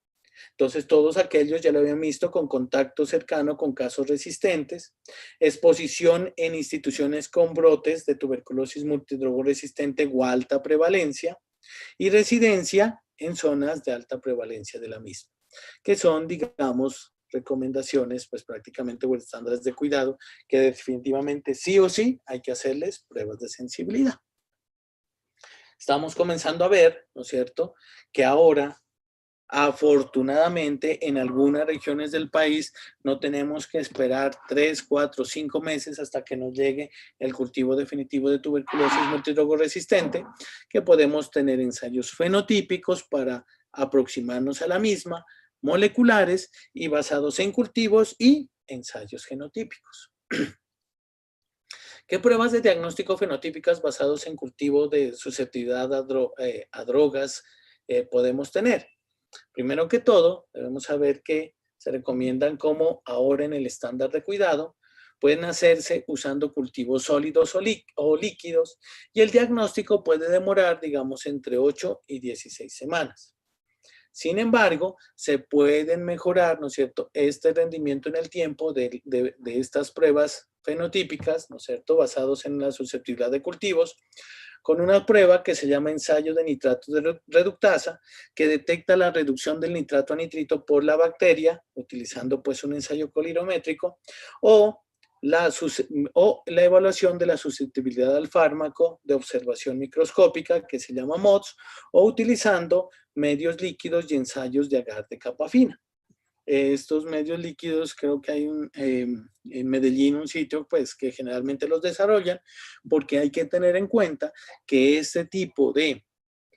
Entonces, todos aquellos ya lo habían visto con contacto cercano con casos resistentes, exposición en instituciones con brotes de tuberculosis multidrogoresistente o alta prevalencia y residencia en zonas de alta prevalencia de la misma, que son, digamos, recomendaciones, pues prácticamente o estándares de cuidado que definitivamente sí o sí hay que hacerles pruebas de sensibilidad. Estamos comenzando a ver, ¿no es cierto?, que ahora afortunadamente, en algunas regiones del país no tenemos que esperar 3, 4, 5 meses hasta que nos llegue el cultivo definitivo de tuberculosis multidrogoresistente, que podemos tener ensayos fenotípicos para aproximarnos a la misma, moleculares y basados en cultivos y ensayos genotípicos. ¿Qué pruebas de diagnóstico fenotípicas basados en cultivo de susceptibilidad a drogas podemos tener? Primero que todo, debemos saber que se recomiendan como ahora en el estándar de cuidado, pueden hacerse usando cultivos sólidos o líquidos y el diagnóstico puede demorar, digamos, entre 8 y 16 semanas. Sin embargo, se pueden mejorar, ¿no es cierto?, este rendimiento en el tiempo de estas pruebas fenotípicas, ¿no es cierto?, basados en la susceptibilidad de cultivos, con una prueba que se llama ensayo de nitrato de reductasa, que detecta la reducción del nitrato a nitrito por la bacteria, utilizando pues un ensayo colirométrico, o la evaluación de la susceptibilidad al fármaco de observación microscópica, que se llama MODS, o utilizando medios líquidos y ensayos de agar de capa fina. Estos medios líquidos, creo que hay en Medellín un sitio pues que generalmente los desarrollan, porque hay que tener en cuenta que este tipo de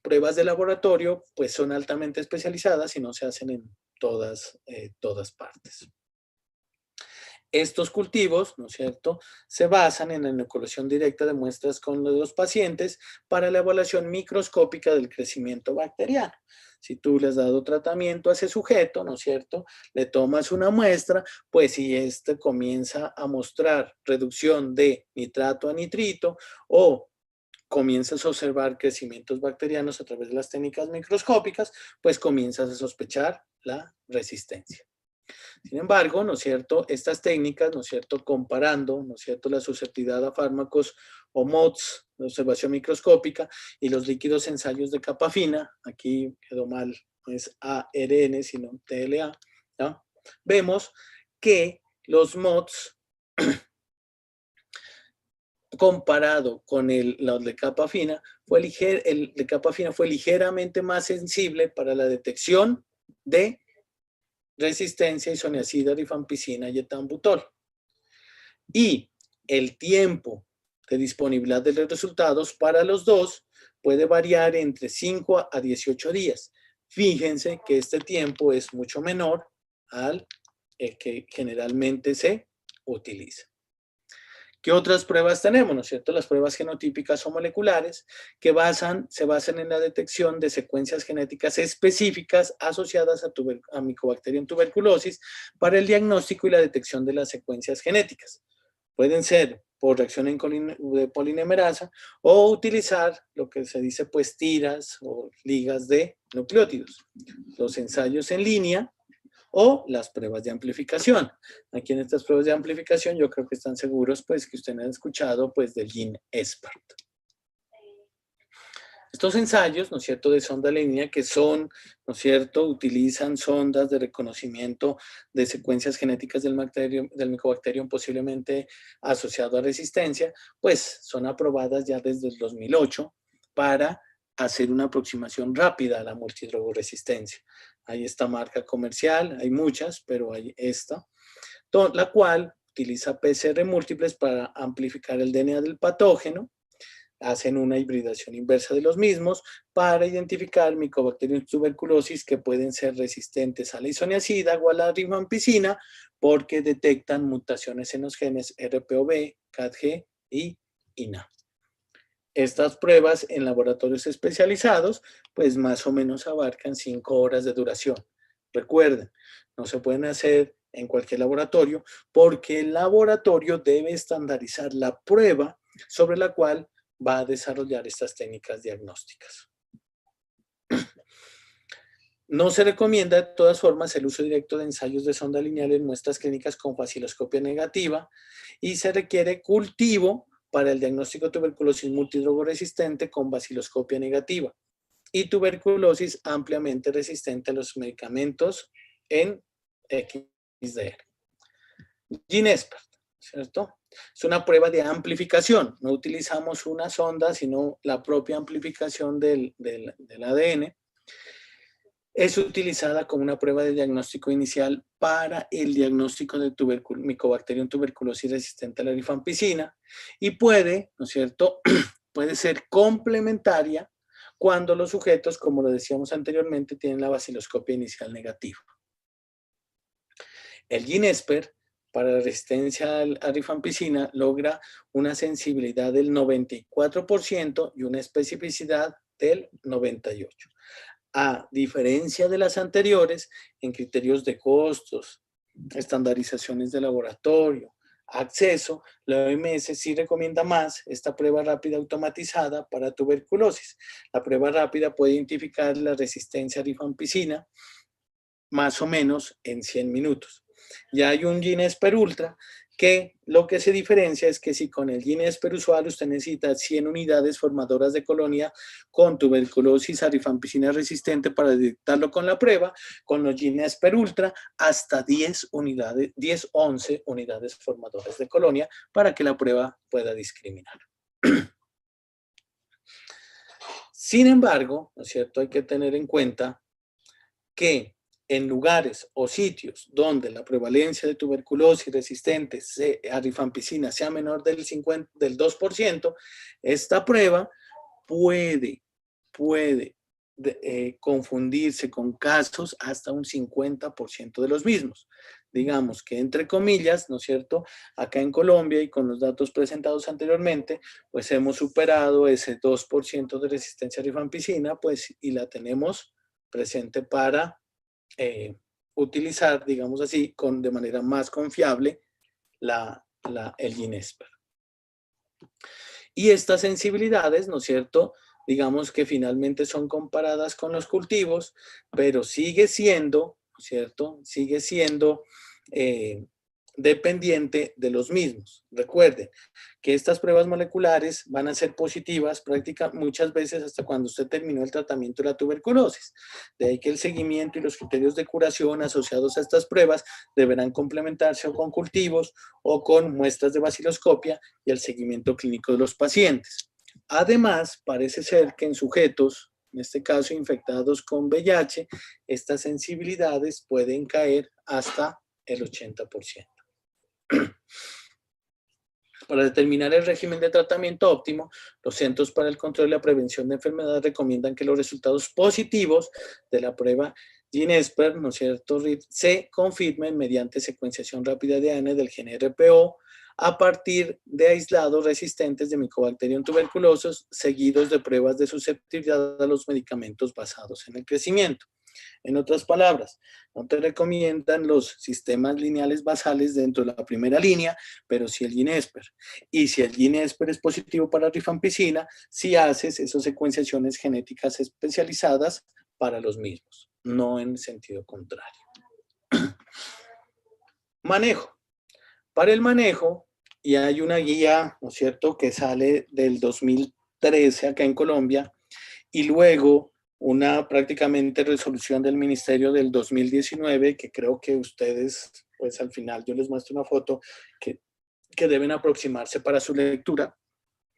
pruebas de laboratorio pues son altamente especializadas y no se hacen en todas partes. Estos cultivos, ¿no es cierto?, se basan en la inoculación directa de muestras con los pacientes para la evaluación microscópica del crecimiento bacteriano. Si tú le has dado tratamiento a ese sujeto, ¿no es cierto?, le tomas una muestra, pues si este comienza a mostrar reducción de nitrato a nitrito o comienzas a observar crecimientos bacterianos a través de las técnicas microscópicas, pues comienzas a sospechar la resistencia. Sin embargo, ¿no es cierto?, estas técnicas, ¿no es cierto?, comparando, ¿no es cierto?, la susceptibilidad a fármacos o MODS, de observación microscópica, y los líquidos ensayos de capa fina, aquí quedó mal, no es ARN, sino TLA, ¿no?, vemos que los MODS, comparado con los de capa fina, el de capa fina fue ligeramente más sensible para la detección de resistencia a isoniazida, rifampicina y etambutol. Y el tiempo de disponibilidad de los resultados para los dos puede variar entre 5 a 18 días. Fíjense que este tiempo es mucho menor al que generalmente se utiliza. ¿Qué otras pruebas tenemos? ¿No es cierto? Las pruebas genotípicas o moleculares que se basan en la detección de secuencias genéticas específicas asociadas a Mycobacterium tuberculosis para el diagnóstico y la detección de las secuencias genéticas. Pueden ser por reacción de polinemerasa o utilizar lo que se dice pues tiras o ligas de nucleótidos. Los ensayos en línea o las pruebas de amplificación. Aquí en estas pruebas de amplificación yo creo que están seguros pues que ustedes han escuchado pues del GeneSPART. Estos ensayos, ¿no es cierto?, de sonda línea que son, ¿no es cierto?, utilizan sondas de reconocimiento de secuencias genéticas del Mycobacterium posiblemente asociado a resistencia, pues son aprobadas ya desde el 2008 para hacer una aproximación rápida a la multidrogoresistencia. Hay esta marca comercial, hay muchas, pero hay esta, la cual utiliza PCR múltiples para amplificar el DNA del patógeno, hacen una hibridación inversa de los mismos para identificar Mycobacterium tuberculosis que pueden ser resistentes a la isoniazida o a la rifampicina porque detectan mutaciones en los genes RPOB, CADG y INA. Estas pruebas en laboratorios especializados, pues más o menos abarcan 5 horas de duración. Recuerden, no se pueden hacer en cualquier laboratorio porque el laboratorio debe estandarizar la prueba sobre la cual va a desarrollar estas técnicas diagnósticas. No se recomienda de todas formas el uso directo de ensayos de sonda lineal en muestras clínicas con vaciloscopia negativa y se requiere cultivo para el diagnóstico de tuberculosis multidrogoresistente con vaciloscopia negativa y tuberculosis ampliamente resistente a los medicamentos en XDR. GeneSpert, ¿cierto? Es una prueba de amplificación. No utilizamos una sonda, sino la propia amplificación del ADN. Es utilizada como una prueba de diagnóstico inicial para el diagnóstico de Mycobacterium tuberculosis resistente a la rifampicina y puede, ¿no es cierto?, puede ser complementaria cuando los sujetos, como lo decíamos anteriormente, tienen la vaciloscopia inicial negativa. El GeneSpert para la resistencia a rifampicina logra una sensibilidad del 94% y una especificidad del 98%. A diferencia de las anteriores, en criterios de costos, estandarizaciones de laboratorio, acceso, la OMS sí recomienda más esta prueba rápida automatizada para tuberculosis. La prueba rápida puede identificar la resistencia a rifampicina más o menos en 100 minutos. Ya hay un GeneSpert Ultra que lo que se diferencia es que si con el GeneSpert usual usted necesita 100 unidades formadoras de colonia con tuberculosis a rifampicina resistente para detectarlo con la prueba, con los GeneSpert Ultra hasta 10 unidades, 11 unidades formadoras de colonia para que la prueba pueda discriminar. Sin embargo, ¿no es cierto? Hay que tener en cuenta que en lugares o sitios donde la prevalencia de tuberculosis resistente a rifampicina sea menor del 2%, esta prueba puede confundirse con casos hasta un 50% de los mismos. Digamos que entre comillas, ¿no es cierto? Acá en Colombia y con los datos presentados anteriormente, pues hemos superado ese 2% de resistencia a rifampicina, pues y la tenemos presente para utilizar, digamos así, de manera más confiable el GeneSpert. Y estas sensibilidades, ¿no es cierto?, digamos que finalmente son comparadas con los cultivos, pero sigue siendo, ¿no es cierto?, sigue siendo dependiente de los mismos. Recuerden que estas pruebas moleculares van a ser positivas muchas veces hasta cuando usted terminó el tratamiento de la tuberculosis. De ahí que el seguimiento y los criterios de curación asociados a estas pruebas deberán complementarse o con cultivos o con muestras de vaciloscopia y el seguimiento clínico de los pacientes. Además, parece ser que en sujetos, en este caso infectados con VIH, estas sensibilidades pueden caer hasta el 80%. Para determinar el régimen de tratamiento óptimo, los Centros para el Control y la Prevención de Enfermedades recomiendan que los resultados positivos de la prueba GeneSpert, ¿no es cierto?, se confirmen mediante secuenciación rápida de ADN del gen RPO a partir de aislados resistentes de Mycobacterium tuberculosis seguidos de pruebas de susceptibilidad a los medicamentos basados en el crecimiento. En otras palabras, no te recomiendan los sistemas lineales basales dentro de la primera línea, pero sí el GeneSpert. Y si el GeneSpert es positivo para rifampicina, sí haces esas secuenciaciones genéticas especializadas para los mismos, no en sentido contrario. Manejo. Para el manejo, y hay una guía, ¿no es cierto?, que sale del 2013 acá en Colombia, y luego una prácticamente resolución del ministerio del 2019, que creo que ustedes, pues al final yo les muestro una foto que deben aproximarse para su lectura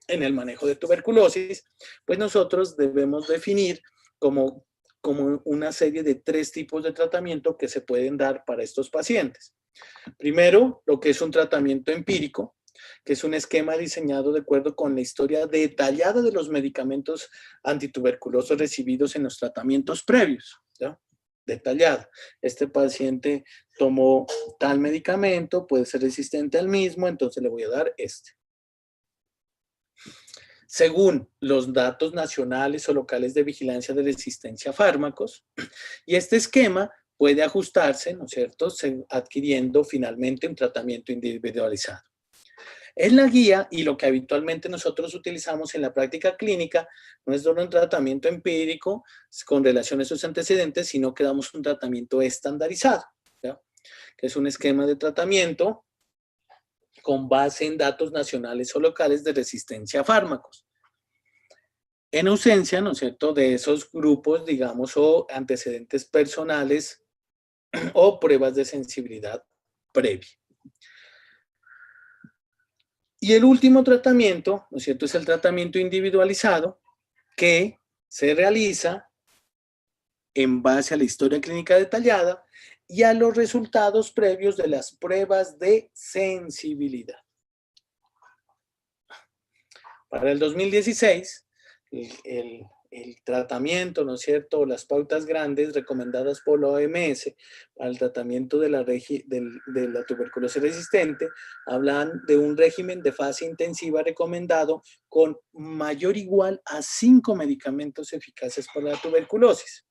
en el manejo de tuberculosis, pues nosotros debemos definir como una serie de 3 tipos de tratamiento que se pueden dar para estos pacientes. Primero, lo que es un tratamiento empírico, que es un esquema diseñado de acuerdo con la historia detallada de los medicamentos antituberculosos recibidos en los tratamientos previos, ¿ya? Detallado. Este paciente tomó tal medicamento, puede ser resistente al mismo, entonces le voy a dar este. según los datos nacionales o locales de vigilancia de resistencia a fármacos, y este esquema puede ajustarse, ¿no es cierto?, adquiriendo finalmente un tratamiento individualizado. En la guía y lo que habitualmente nosotros utilizamos en la práctica clínica no es solo un tratamiento empírico con relación a sus antecedentes, sino que damos un tratamiento estandarizado, ¿ya?, que es un esquema de tratamiento con base en datos nacionales o locales de resistencia a fármacos. En ausencia, ¿no es cierto?, de esos grupos, digamos, o antecedentes personales o pruebas de sensibilidad previa. Y el último tratamiento, ¿no es cierto?, es el tratamiento individualizado que se realiza en base a la historia clínica detallada y a los resultados previos de las pruebas de sensibilidad. Para el 2016, el tratamiento, ¿no es cierto?, las pautas grandes recomendadas por la OMS para el tratamiento de la tuberculosis resistente hablan de un régimen de fase intensiva recomendado con mayor o igual a 5 medicamentos eficaces para la tuberculosis,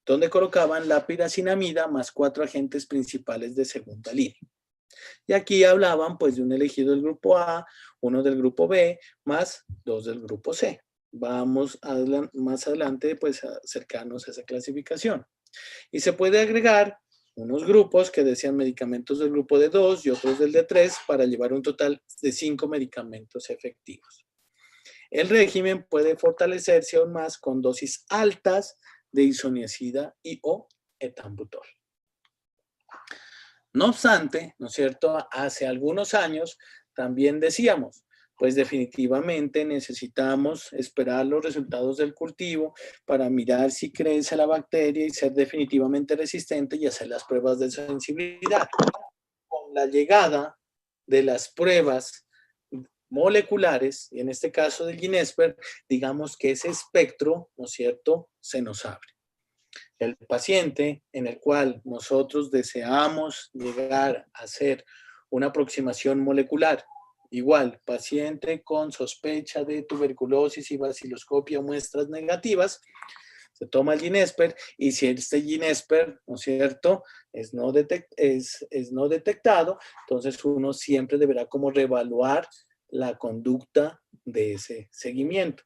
donde colocaban la piracinamida más 4 agentes principales de segunda línea. Y aquí hablaban pues de un elegido del grupo A, uno del grupo B, más 2 del grupo C. Vamos más adelante pues acercarnos a esa clasificación. Y se puede agregar unos grupos que decían medicamentos del grupo de 2 y otros del de 3 para llevar un total de 5 medicamentos efectivos. El régimen puede fortalecerse aún más con dosis altas de isoniazida y o etambutol. No obstante, ¿no es cierto?, hace algunos años también decíamos, pues definitivamente necesitamos esperar los resultados del cultivo para mirar si crece la bacteria y ser definitivamente resistente y hacer las pruebas de sensibilidad. Con la llegada de las pruebas moleculares, y en este caso del Ginesper, digamos que ese espectro, ¿no es cierto?, se nos abre. El paciente en el cual nosotros deseamos llegar a hacer una aproximación molecular, igual, paciente con sospecha de tuberculosis y vaciloscopia o muestras negativas, se toma el Ginesper y si este Ginesper, ¿no es cierto?, es no detectado, entonces uno siempre deberá como reevaluar la conducta de ese seguimiento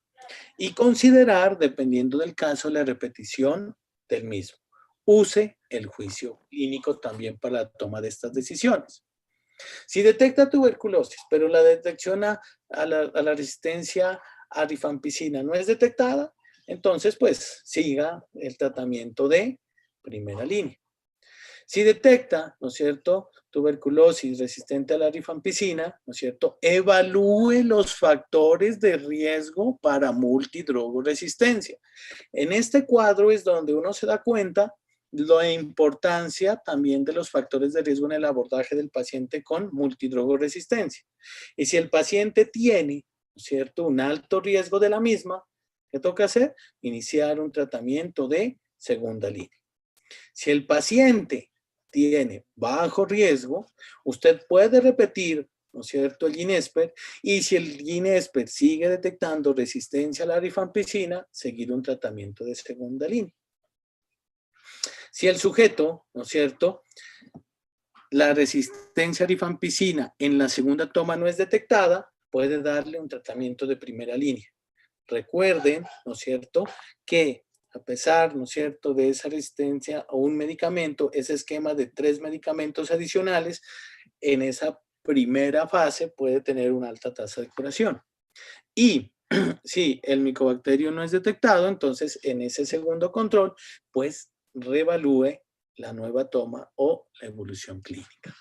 y considerar, dependiendo del caso, la repetición del mismo. Use el juicio clínico también para la toma de estas decisiones. Si detecta tuberculosis, pero la detección a la resistencia a rifampicina no es detectada, entonces pues siga el tratamiento de primera línea. Si detecta, ¿no es cierto?, tuberculosis resistente a la rifampicina, ¿no es cierto?, evalúe los factores de riesgo para multidrogoresistencia. En este cuadro es donde uno se da cuenta de la importancia también de los factores de riesgo en el abordaje del paciente con multidrogoresistencia. Y si el paciente tiene, ¿no es cierto?, un alto riesgo de la misma, ¿qué toca hacer? Iniciar un tratamiento de segunda línea. Si el paciente tiene bajo riesgo, usted puede repetir, ¿no es cierto?, el Ginesper, y si el Ginesper sigue detectando resistencia a la rifampicina, seguir un tratamiento de segunda línea. Si el sujeto, ¿no es cierto?, la resistencia a rifampicina en la segunda toma no es detectada, puede darle un tratamiento de primera línea. Recuerden, ¿no es cierto?, que a pesar, ¿no es cierto?, de esa resistencia a un medicamento, ese esquema de 3 medicamentos adicionales, en esa primera fase puede tener una alta tasa de curación. Y si el micobacterio no es detectado, entonces en ese segundo control, pues reevalúe la nueva toma o la evolución clínica.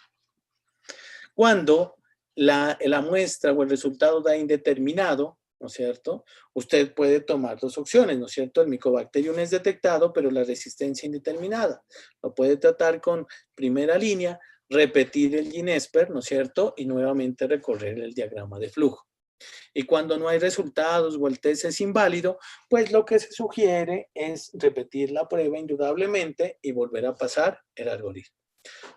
Cuando la muestra o el resultado da indeterminado, ¿no es cierto?, usted puede tomar 2 opciones, ¿no es cierto? El micobacterium es detectado, pero la resistencia indeterminada. Lo puede tratar con primera línea, repetir el Ginesper, ¿no es cierto?, y nuevamente recorrer el diagrama de flujo. Y cuando no hay resultados o el test es inválido, pues lo que se sugiere es repetir la prueba indudablemente y volver a pasar el algoritmo.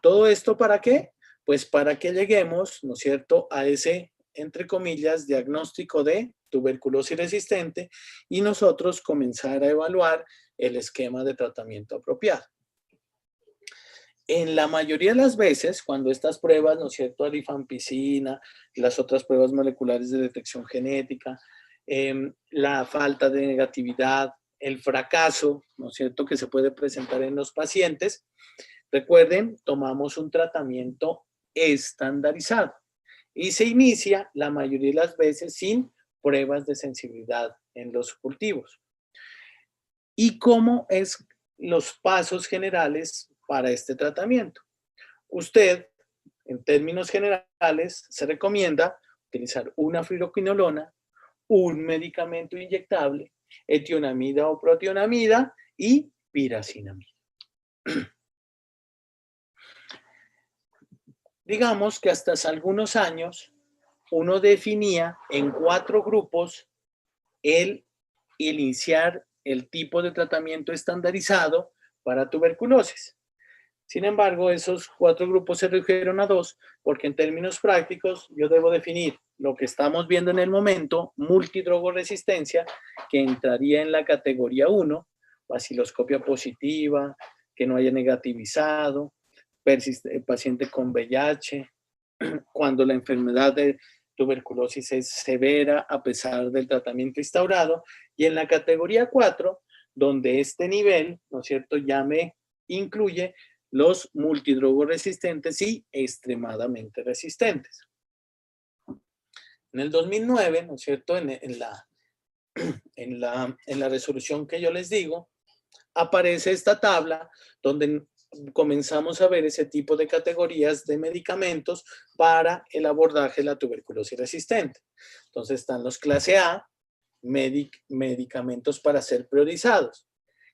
¿Todo esto para qué? Pues para que lleguemos, ¿no es cierto?, a ese entre comillas, diagnóstico de tuberculosis resistente y nosotros comenzar a evaluar el esquema de tratamiento apropiado. En la mayoría de las veces, cuando estas pruebas, ¿no es cierto?, rifampicina, las otras pruebas moleculares de detección genética, la falta de negatividad, el fracaso, ¿no es cierto?, que se puede presentar en los pacientes, recuerden, tomamos un tratamiento estandarizado y se inicia la mayoría de las veces sin pruebas de sensibilidad en los cultivos. ¿Y cómo es los pasos generales para este tratamiento? Usted, en términos generales, se recomienda utilizar una fluoroquinolona, un medicamento inyectable, etionamida o protionamida y piracinamida. Digamos que hasta hace algunos años uno definía en 4 grupos el iniciar el tipo de tratamiento estandarizado para tuberculosis. Sin embargo, esos 4 grupos se redujeron a 2 porque en términos prácticos yo debo definir lo que estamos viendo en el momento, multidrogoresistencia, que entraría en la categoría 1, baciloscopia positiva, que no haya negativizado, paciente con VIH, cuando la enfermedad de tuberculosis es severa a pesar del tratamiento instaurado, y en la categoría 4, donde este nivel, ¿no es cierto?, ya me incluye los multidrogoresistentes y extremadamente resistentes. En el 2009, ¿no es cierto?, en la resolución que yo les digo, aparece esta tabla donde comenzamos a ver ese tipo de categorías de medicamentos para el abordaje de la tuberculosis resistente. Entonces están los clase A, medicamentos para ser priorizados,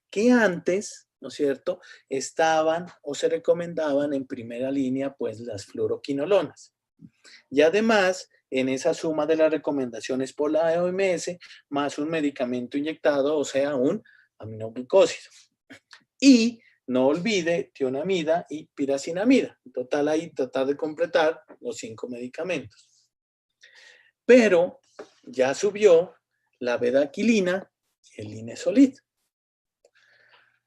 que antes, ¿no es cierto?, estaban o se recomendaban en primera línea, pues, las fluoroquinolonas. Y además, en esa suma de las recomendaciones por la OMS, más un medicamento inyectado, o sea, un aminoglucósido. Y no olvide tionamida y piracinamida. En total, ahí tratar de completar los 5 medicamentos. Pero ya subió la bedaquilina y el linezolid.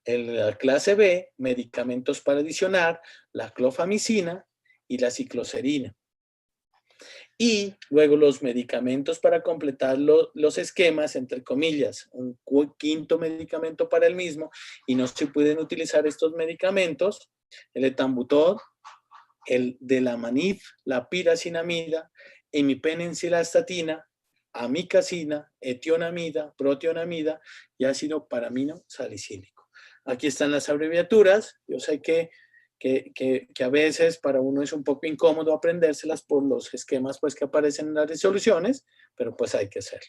En la clase B, medicamentos para adicionar la clofamicina y la cicloserina. Y luego los medicamentos para completar los esquemas, entre comillas, un quinto medicamento para el mismo, y no se pueden utilizar estos medicamentos, el etambutol, el delamanid, la piracinamida, imipenencilastatina, amicacina, etionamida, protionamida y ácido paramino salicílico. Aquí están las abreviaturas. Yo sé que a veces para uno es un poco incómodo aprendérselas por los esquemas pues, que aparecen en las resoluciones, pero pues hay que hacerlo.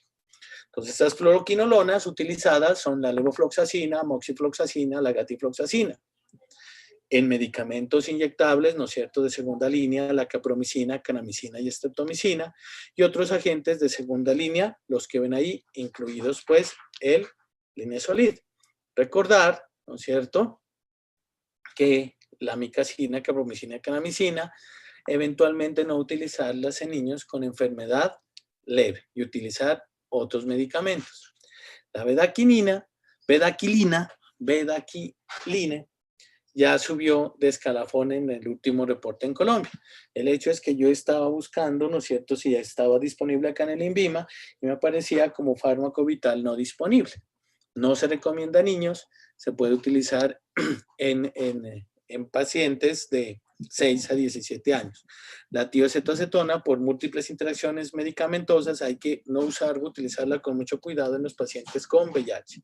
Entonces, estas fluoroquinolonas utilizadas son la levofloxacina, moxifloxacina, la gatifloxacina. En medicamentos inyectables, ¿no es cierto?, de segunda línea, la capromicina, canamicina y streptomicina, y otros agentes de segunda línea, los que ven ahí, incluidos pues el linezolid. Recordar, ¿no es cierto?, que la amicacina, capromicina y canamicina, eventualmente no utilizarlas en niños con enfermedad leve y utilizar otros medicamentos. La bedaquilina ya subió de escalafón en el último reporte en Colombia. El hecho es que yo estaba buscando, ¿no es cierto?, si ya estaba disponible acá en el INVIMA y me aparecía como fármaco vital no disponible. No se recomienda a niños, se puede utilizar en pacientes de 6 a 17 años. La tiocetacetona, por múltiples interacciones medicamentosas, hay que no usarla, utilizarla con mucho cuidado en los pacientes con VIH.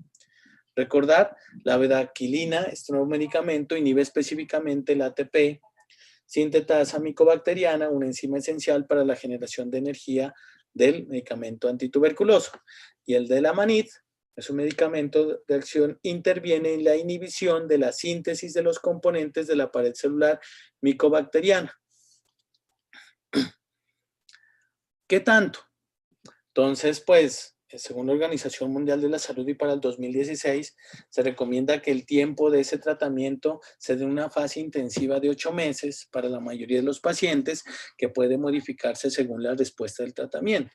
Recordar, la bedaquilina, este nuevo medicamento, inhibe específicamente el ATP, sintetasa micobacteriana, una enzima esencial para la generación de energía del medicamento antituberculoso. Y el delamanid es un medicamento de acción, interviene en la inhibición de la síntesis de los componentes de la pared celular micobacteriana. ¿Qué tanto? Entonces, pues, según la Organización Mundial de la Salud y para el 2016, se recomienda que el tiempo de ese tratamiento se dé una fase intensiva de 8 meses para la mayoría de los pacientes, que puede modificarse según la respuesta del tratamiento.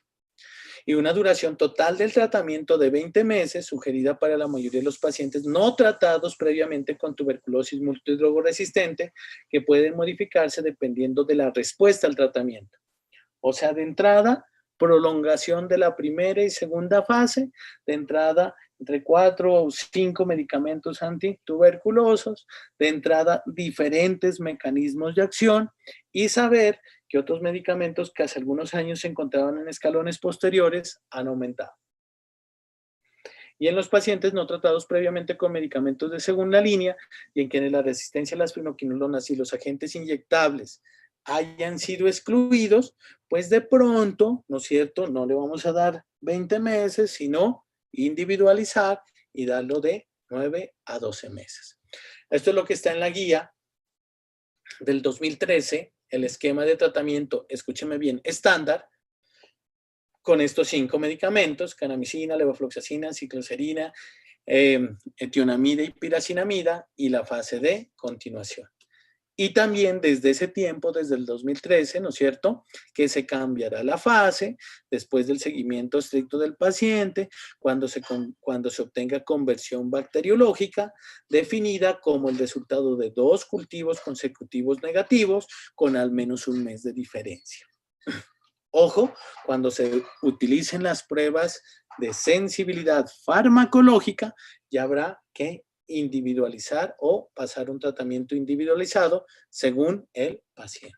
Y una duración total del tratamiento de 20 meses, sugerida para la mayoría de los pacientes no tratados previamente con tuberculosis multidrogoresistente, que pueden modificarse dependiendo de la respuesta al tratamiento. O sea, de entrada, prolongación de la primera y segunda fase, de entrada entre 4 o 5 medicamentos antituberculosos, de entrada diferentes mecanismos de acción y saber que otros medicamentos que hace algunos años se encontraban en escalones posteriores han aumentado. Y en los pacientes no tratados previamente con medicamentos de segunda línea y en quienes la resistencia a las fenoquinolonas y los agentes inyectables hayan sido excluidos, pues de pronto, ¿no es cierto?, no le vamos a dar 20 meses, sino individualizar y darlo de 9 a 12 meses. Esto es lo que está en la guía del 2013, el esquema de tratamiento, escúcheme bien, estándar, con estos 5 medicamentos: canamicina, levofloxacina, cicloserina, etionamida y piracinamida, y la fase de continuación. Y también desde ese tiempo, desde el 2013, ¿no es cierto?, que se cambiará la fase después del seguimiento estricto del paciente, cuando se obtenga conversión bacteriológica, definida como el resultado de 2 cultivos consecutivos negativos con al menos un mes de diferencia. Ojo, cuando se utilicen las pruebas de sensibilidad farmacológica, ya habrá que individualizar o pasar un tratamiento individualizado según el paciente.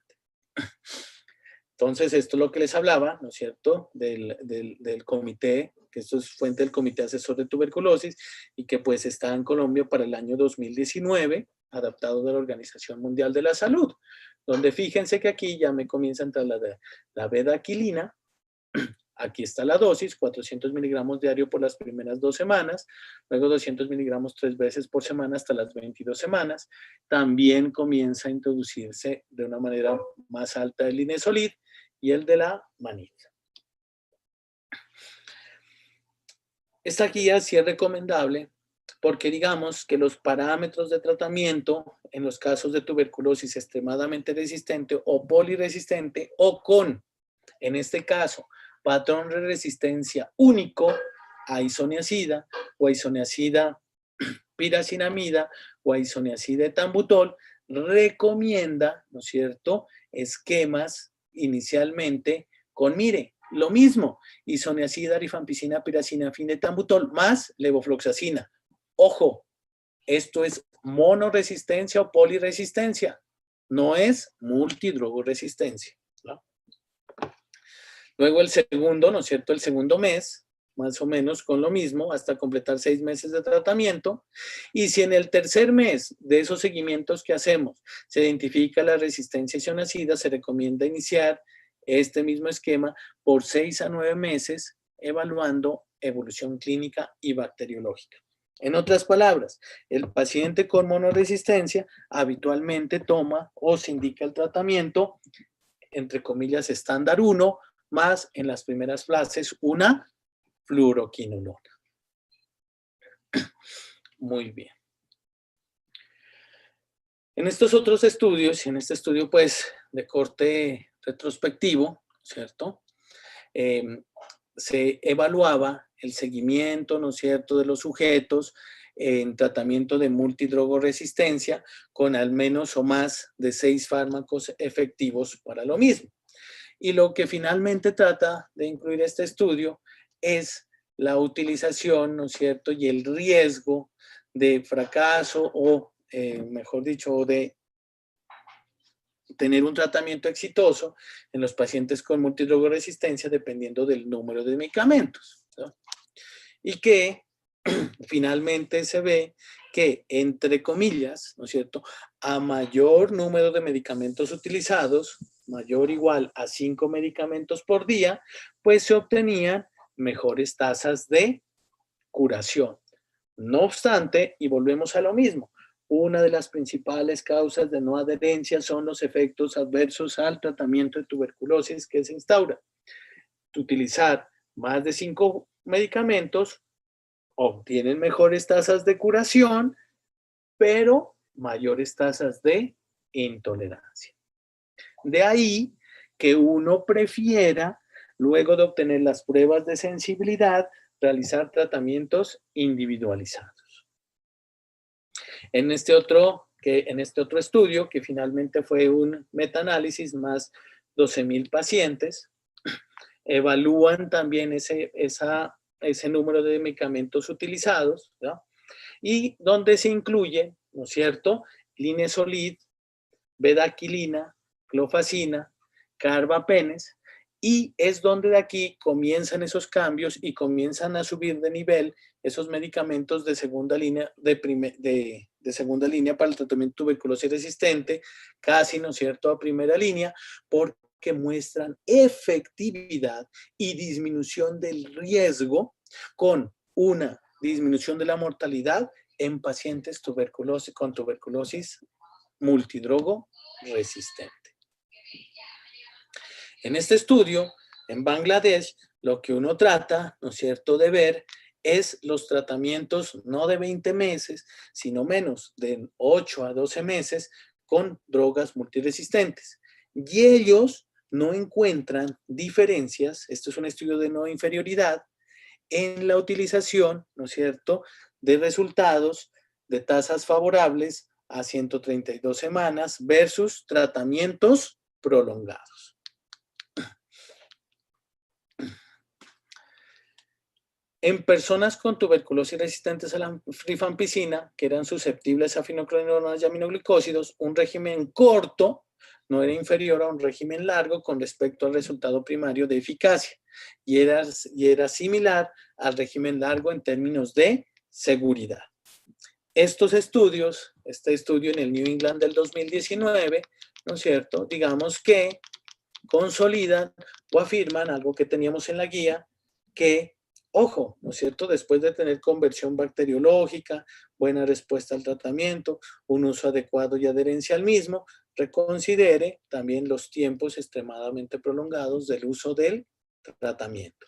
Entonces, esto es lo que les hablaba, ¿no es cierto?, del comité, que esto es fuente del Comité Asesor de Tuberculosis y que pues está en Colombia para el año 2019, adaptado de la Organización Mundial de la Salud, donde fíjense que aquí ya me comienza a entrar la bedaquilina. Aquí está la dosis, 400 miligramos diario por las primeras 2 semanas, luego 200 miligramos 3 veces por semana hasta las 22 semanas. También comienza a introducirse de una manera más alta el linezolid y el de la manita. Esta guía sí es recomendable porque digamos que los parámetros de tratamiento en los casos de tuberculosis extremadamente resistente o poliresistente o con, en este caso, patrón de resistencia único a isoniazida o a isoniazida piracinamida o a isoniazida etambutol, recomienda, ¿no es cierto?, esquemas inicialmente con, mire, lo mismo, isoniazida, rifampicina, piracina, etambutol más levofloxacina. Ojo, esto es monoresistencia o poliresistencia, no es multidrogoresistencia, ¿no? Luego el segundo, ¿no es cierto?, el segundo mes, más o menos con lo mismo, hasta completar 6 meses de tratamiento. Y si en el tercer mes de esos seguimientos que hacemos se identifica la resistencia isoniazida, se recomienda iniciar este mismo esquema por 6 a 9 meses, evaluando evolución clínica y bacteriológica. En otras palabras, el paciente con monoresistencia habitualmente toma o se indica el tratamiento, entre comillas, estándar 1, más en las primeras fases una fluoroquinolona. Muy bien. En estos otros estudios, y en este estudio pues de corte retrospectivo, ¿cierto?, se evaluaba el seguimiento, ¿no es cierto?, de los sujetos en tratamiento de multidrogoresistencia con al menos o más de 6 fármacos efectivos para lo mismo. Y lo que finalmente trata de incluir este estudio es la utilización, ¿no es cierto?, y el riesgo de fracaso o, mejor dicho, de tener un tratamiento exitoso en los pacientes con multidrogoresistencia dependiendo del número de medicamentos, ¿no? Y que finalmente se ve que, entre comillas, ¿no es cierto?, a mayor número de medicamentos utilizados, mayor o igual a 5 medicamentos por día, pues se obtenían mejores tasas de curación. No obstante, y volvemos a lo mismo, una de las principales causas de no adherencia son los efectos adversos al tratamiento de tuberculosis que se instaura. Utilizar más de 5 medicamentos obtienen mejores tasas de curación, pero mayores tasas de intolerancia. De ahí que uno prefiera, luego de obtener las pruebas de sensibilidad, realizar tratamientos individualizados. En este otro estudio, que finalmente fue un metaanálisis más 12,000 pacientes, evalúan también ese número de medicamentos utilizados, ¿no? Y donde se incluye, ¿no es cierto?, linezolid, bedaquilina, clofacina, carbapenes, y es donde de aquí comienzan esos cambios y comienzan a subir de nivel esos medicamentos de segunda línea, de segunda línea para el tratamiento de tuberculosis resistente, casi, ¿no es cierto?, a primera línea, porque muestran efectividad y disminución del riesgo con una disminución de la mortalidad en pacientes con tuberculosis multidrogo resistente. En este estudio, en Bangladesh, lo que uno trata, ¿no es cierto?, de ver es los tratamientos no de 20 meses, sino menos de 8 a 12 meses con drogas multiresistentes. Y ellos no encuentran diferencias, esto es un estudio de no inferioridad, en la utilización, ¿no es cierto?, de resultados de tasas favorables a 132 semanas versus tratamientos prolongados. En personas con tuberculosis resistentes a la rifampicina, que eran susceptibles a fenoclorinonas y aminoglicósidos, un régimen corto no era inferior a un régimen largo con respecto al resultado primario de eficacia y era similar al régimen largo en términos de seguridad. Estos estudios, este estudio en el New England del 2019, ¿no es cierto?, digamos que consolidan o afirman algo que teníamos en la guía, que, ojo, ¿no es cierto?, después de tener conversión bacteriológica, buena respuesta al tratamiento, un uso adecuado y adherencia al mismo, reconsidere también los tiempos extremadamente prolongados del uso del tratamiento.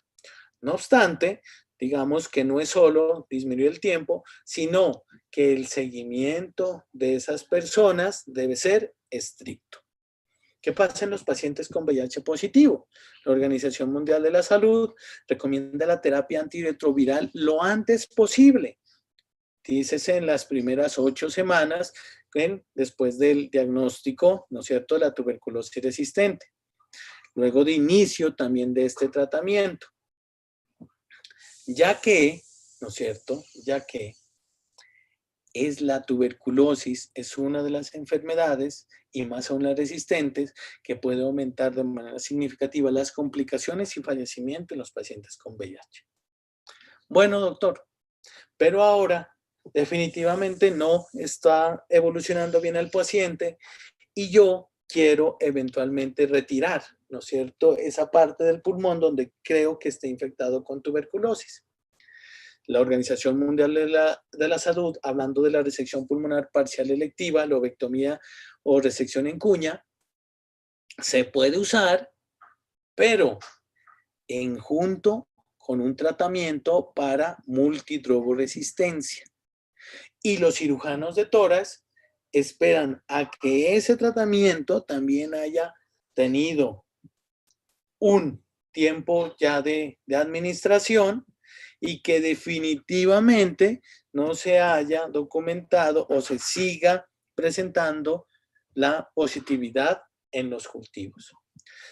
No obstante, digamos que no es solo disminuir el tiempo, sino que el seguimiento de esas personas debe ser estricto. ¿Qué pasa en los pacientes con VIH positivo? La Organización Mundial de la Salud recomienda la terapia antirretroviral lo antes posible. Dícese en las primeras 8 semanas después del diagnóstico, ¿no es cierto?, de la tuberculosis resistente. Luego de inicio también de este tratamiento. Ya que, ¿no es cierto?, ya que la tuberculosis es una de las enfermedades, y más aún las resistentes, que puede aumentar de manera significativa las complicaciones y fallecimiento en los pacientes con VIH. Bueno, doctor, pero ahora definitivamente no está evolucionando bien el paciente y yo quiero eventualmente retirar, ¿no es cierto?, esa parte del pulmón donde creo que está infectado con tuberculosis. La Organización Mundial de la Salud, hablando de la resección pulmonar parcial electiva, lobectomía o resección en cuña, se puede usar, pero en junto con un tratamiento para multidrogoresistencia. Y los cirujanos de tórax esperan a que ese tratamiento también haya tenido un tiempo ya de administración y que definitivamente no se haya documentado o se siga presentando la positividad en los cultivos.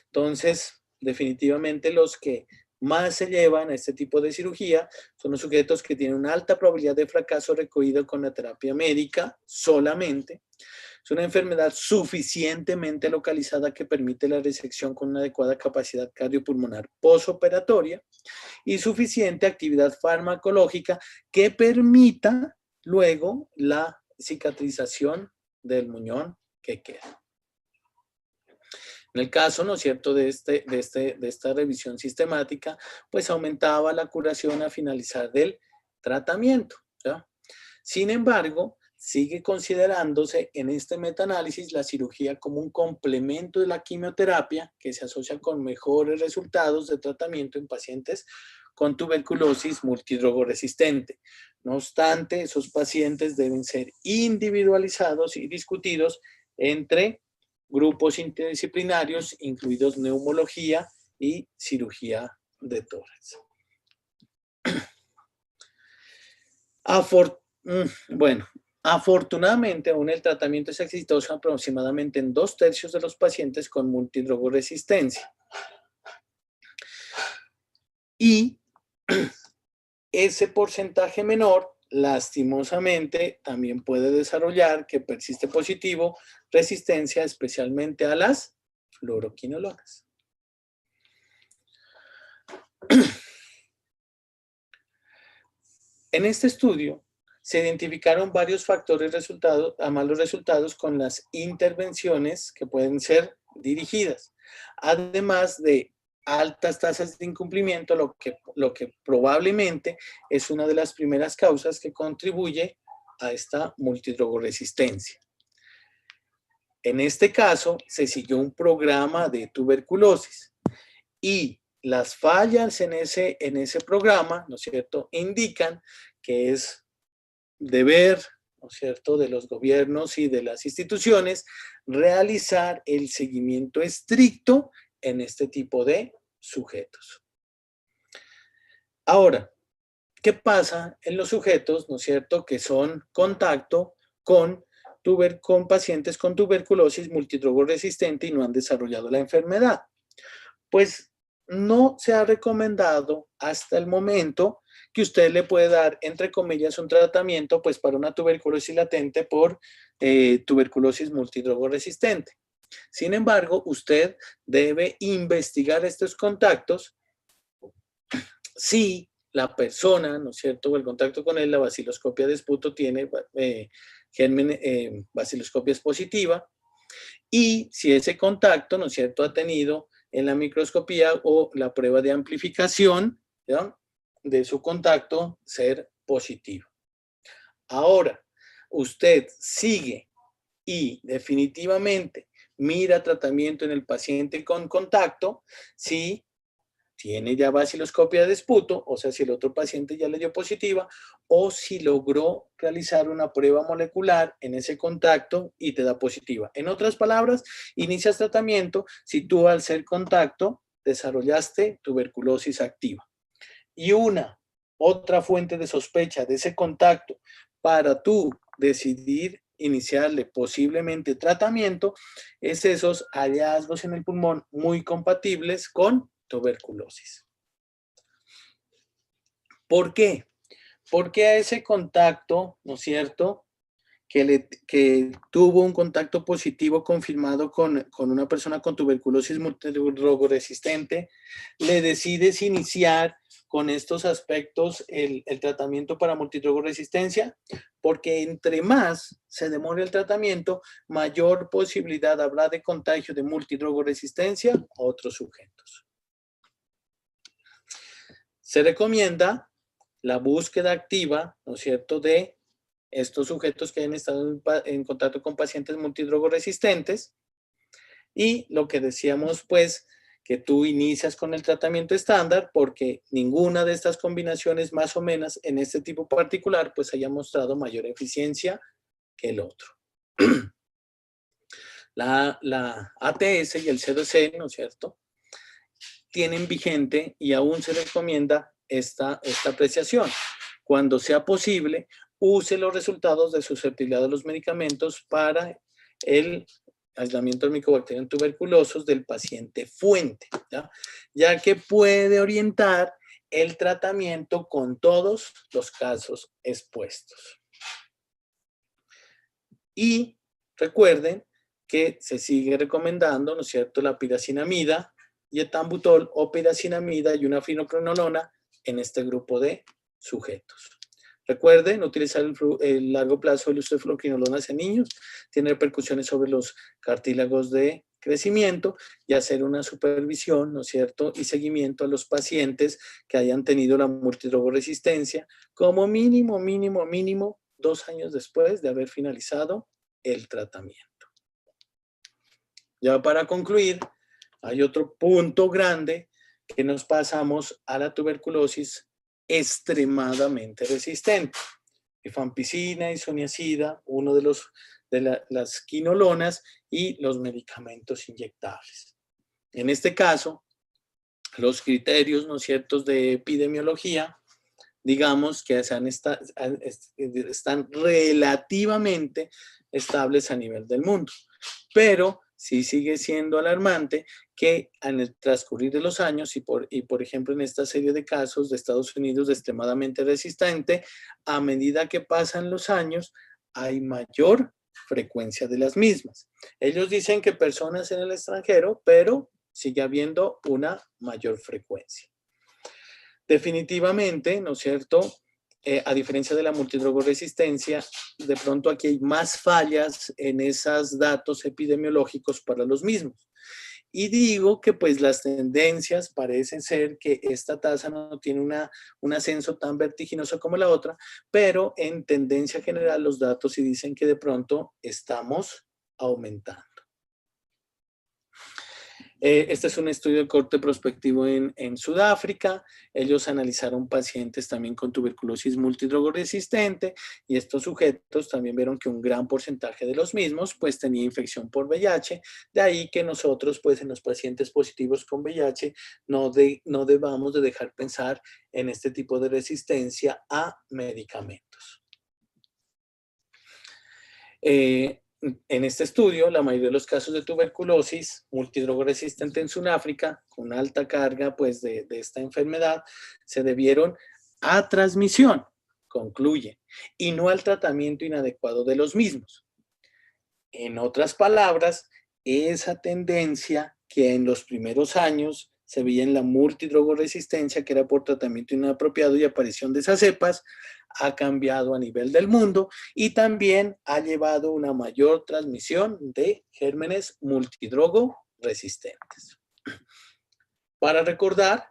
Entonces, definitivamente los que más se llevan a este tipo de cirugía son los sujetos que tienen una alta probabilidad de fracaso recogido con la terapia médica solamente. Es una enfermedad suficientemente localizada que permite la resección con una adecuada capacidad cardiopulmonar posoperatoria y suficiente actividad farmacológica que permita luego la cicatrización del muñón que queda. En el caso, ¿no es cierto?, de esta revisión sistemática, pues aumentaba la curación a finalizar del tratamiento, ¿ya? Sin embargo, sigue considerándose en este metaanálisis la cirugía como un complemento de la quimioterapia que se asocia con mejores resultados de tratamiento en pacientes con tuberculosis multidrogoresistente. No obstante, esos pacientes deben ser individualizados y discutidos entre grupos interdisciplinarios, incluidos neumología y cirugía de tórax. Bueno, afortunadamente aún el tratamiento es exitoso aproximadamente en 2/3 de los pacientes con multidrogoresistencia. Y ese porcentaje menor, lastimosamente, también puede desarrollar que persiste positivo resistencia especialmente a las fluoroquinolonas. En este estudio se identificaron varios factores a malos resultados con las intervenciones que pueden ser dirigidas, además de altas tasas de incumplimiento, lo que probablemente es una de las primeras causas que contribuye a esta multidrogoresistencia. En este caso, se siguió un programa de tuberculosis y las fallas en ese programa, ¿no es cierto?, indican que es deber, ¿no es cierto?, de los gobiernos y de las instituciones realizar el seguimiento estricto en este tipo de sujetos. Ahora, ¿qué pasa en los sujetos, ¿no es cierto?, que son contacto con pacientes con tuberculosis multidrogoresistente y no han desarrollado la enfermedad? Pues no se ha recomendado hasta el momento que usted le puede dar, entre comillas, un tratamiento pues para una tuberculosis latente por tuberculosis multidrogoresistente. Sin embargo, usted debe investigar estos contactos si la persona, ¿no es cierto?, o el contacto con él, la baciloscopia de esputo tiene baciloscopia es positiva, y si ese contacto, ¿no es cierto?, ha tenido en la microscopía o la prueba de amplificación, ¿ya?, de su contacto ser positivo. Ahora, usted sigue y definitivamente mira tratamiento en el paciente con contacto si tiene ya baciloscopia de esputo, o sea, si el otro paciente ya le dio positiva, o si logró realizar una prueba molecular en ese contacto y te da positiva. En otras palabras, inicias tratamiento si tú al ser contacto desarrollaste tuberculosis activa. Y otra fuente de sospecha de ese contacto para tú decidir iniciarle posiblemente tratamiento es esos hallazgos en el pulmón muy compatibles con tuberculosis. ¿Por qué? Porque a ese contacto, ¿no es cierto?, que tuvo un contacto positivo confirmado con una persona con tuberculosis multidrogoresistente, le decides iniciar con estos aspectos el tratamiento para multidrogoresistencia, porque entre más se demore el tratamiento, mayor posibilidad habrá de contagio de multidrogoresistencia a otros sujetos. Se recomienda la búsqueda activa, ¿no es cierto?, de estos sujetos que hayan estado en contacto con pacientes multidrogoresistentes, y lo que decíamos, pues, que tú inicias con el tratamiento estándar porque ninguna de estas combinaciones más o menos en este tipo particular pues haya mostrado mayor eficiencia que el otro. La ATS y el CDC, ¿no es cierto?, tienen vigente y aún se recomienda esta apreciación. Cuando sea posible, use los resultados de susceptibilidad a los medicamentos para el aislamiento del Mycobacterium tuberculosis del paciente fuente, ya que puede orientar el tratamiento con todos los casos expuestos. Y recuerden que se sigue recomendando, ¿no es cierto?, la piracinamida y etambutol o piracinamida y una fenocrinolona en este grupo de sujetos. Recuerden utilizar el largo plazo el uso de fluoroquinolonas en niños, tiene repercusiones sobre los cartílagos de crecimiento y hacer una supervisión, ¿no es cierto?, y seguimiento a los pacientes que hayan tenido la multidrogoresistencia como mínimo 2 años después de haber finalizado el tratamiento. Ya para concluir, hay otro punto grande que nos pasamos a la tuberculosis extremadamente resistente. Rifampicina, isoniazida, uno de las quinolonas y los medicamentos inyectables. En este caso, los criterios, ¿no es cierto?, de epidemiología, digamos que están relativamente estables a nivel del mundo, pero sí sigue siendo alarmante que en el transcurrir de los años y por ejemplo en esta serie de casos de Estados Unidos de extremadamente resistente, a medida que pasan los años hay mayor frecuencia de las mismas. Ellos dicen que personas en el extranjero, pero sigue habiendo una mayor frecuencia. Definitivamente, ¿no es cierto?, a diferencia de la multidrogoresistencia, de pronto aquí hay más fallas en esos datos epidemiológicos para los mismos. Y digo que pues las tendencias parecen ser que esta tasa no tiene un ascenso tan vertiginoso como la otra, pero en tendencia general los datos sí dicen que de pronto estamos aumentando. Este es un estudio de corte prospectivo en Sudáfrica. Ellos analizaron pacientes también con tuberculosis multidrogoresistente y estos sujetos también vieron que un gran porcentaje de los mismos pues tenía infección por VIH. De ahí que nosotros pues en los pacientes positivos con VIH no debamos de dejar pensar en este tipo de resistencia a medicamentos. En este estudio, la mayoría de los casos de tuberculosis multidrogoresistente en Sudáfrica, con alta carga pues, de esta enfermedad, se debieron a transmisión, concluye, y no al tratamiento inadecuado de los mismos. En otras palabras, esa tendencia que en los primeros años se veía en la multidrogoresistencia, que era por tratamiento inapropiado y aparición de esas cepas, ha cambiado a nivel del mundo y también ha llevado una mayor transmisión de gérmenes multidrogoresistentes. Para recordar,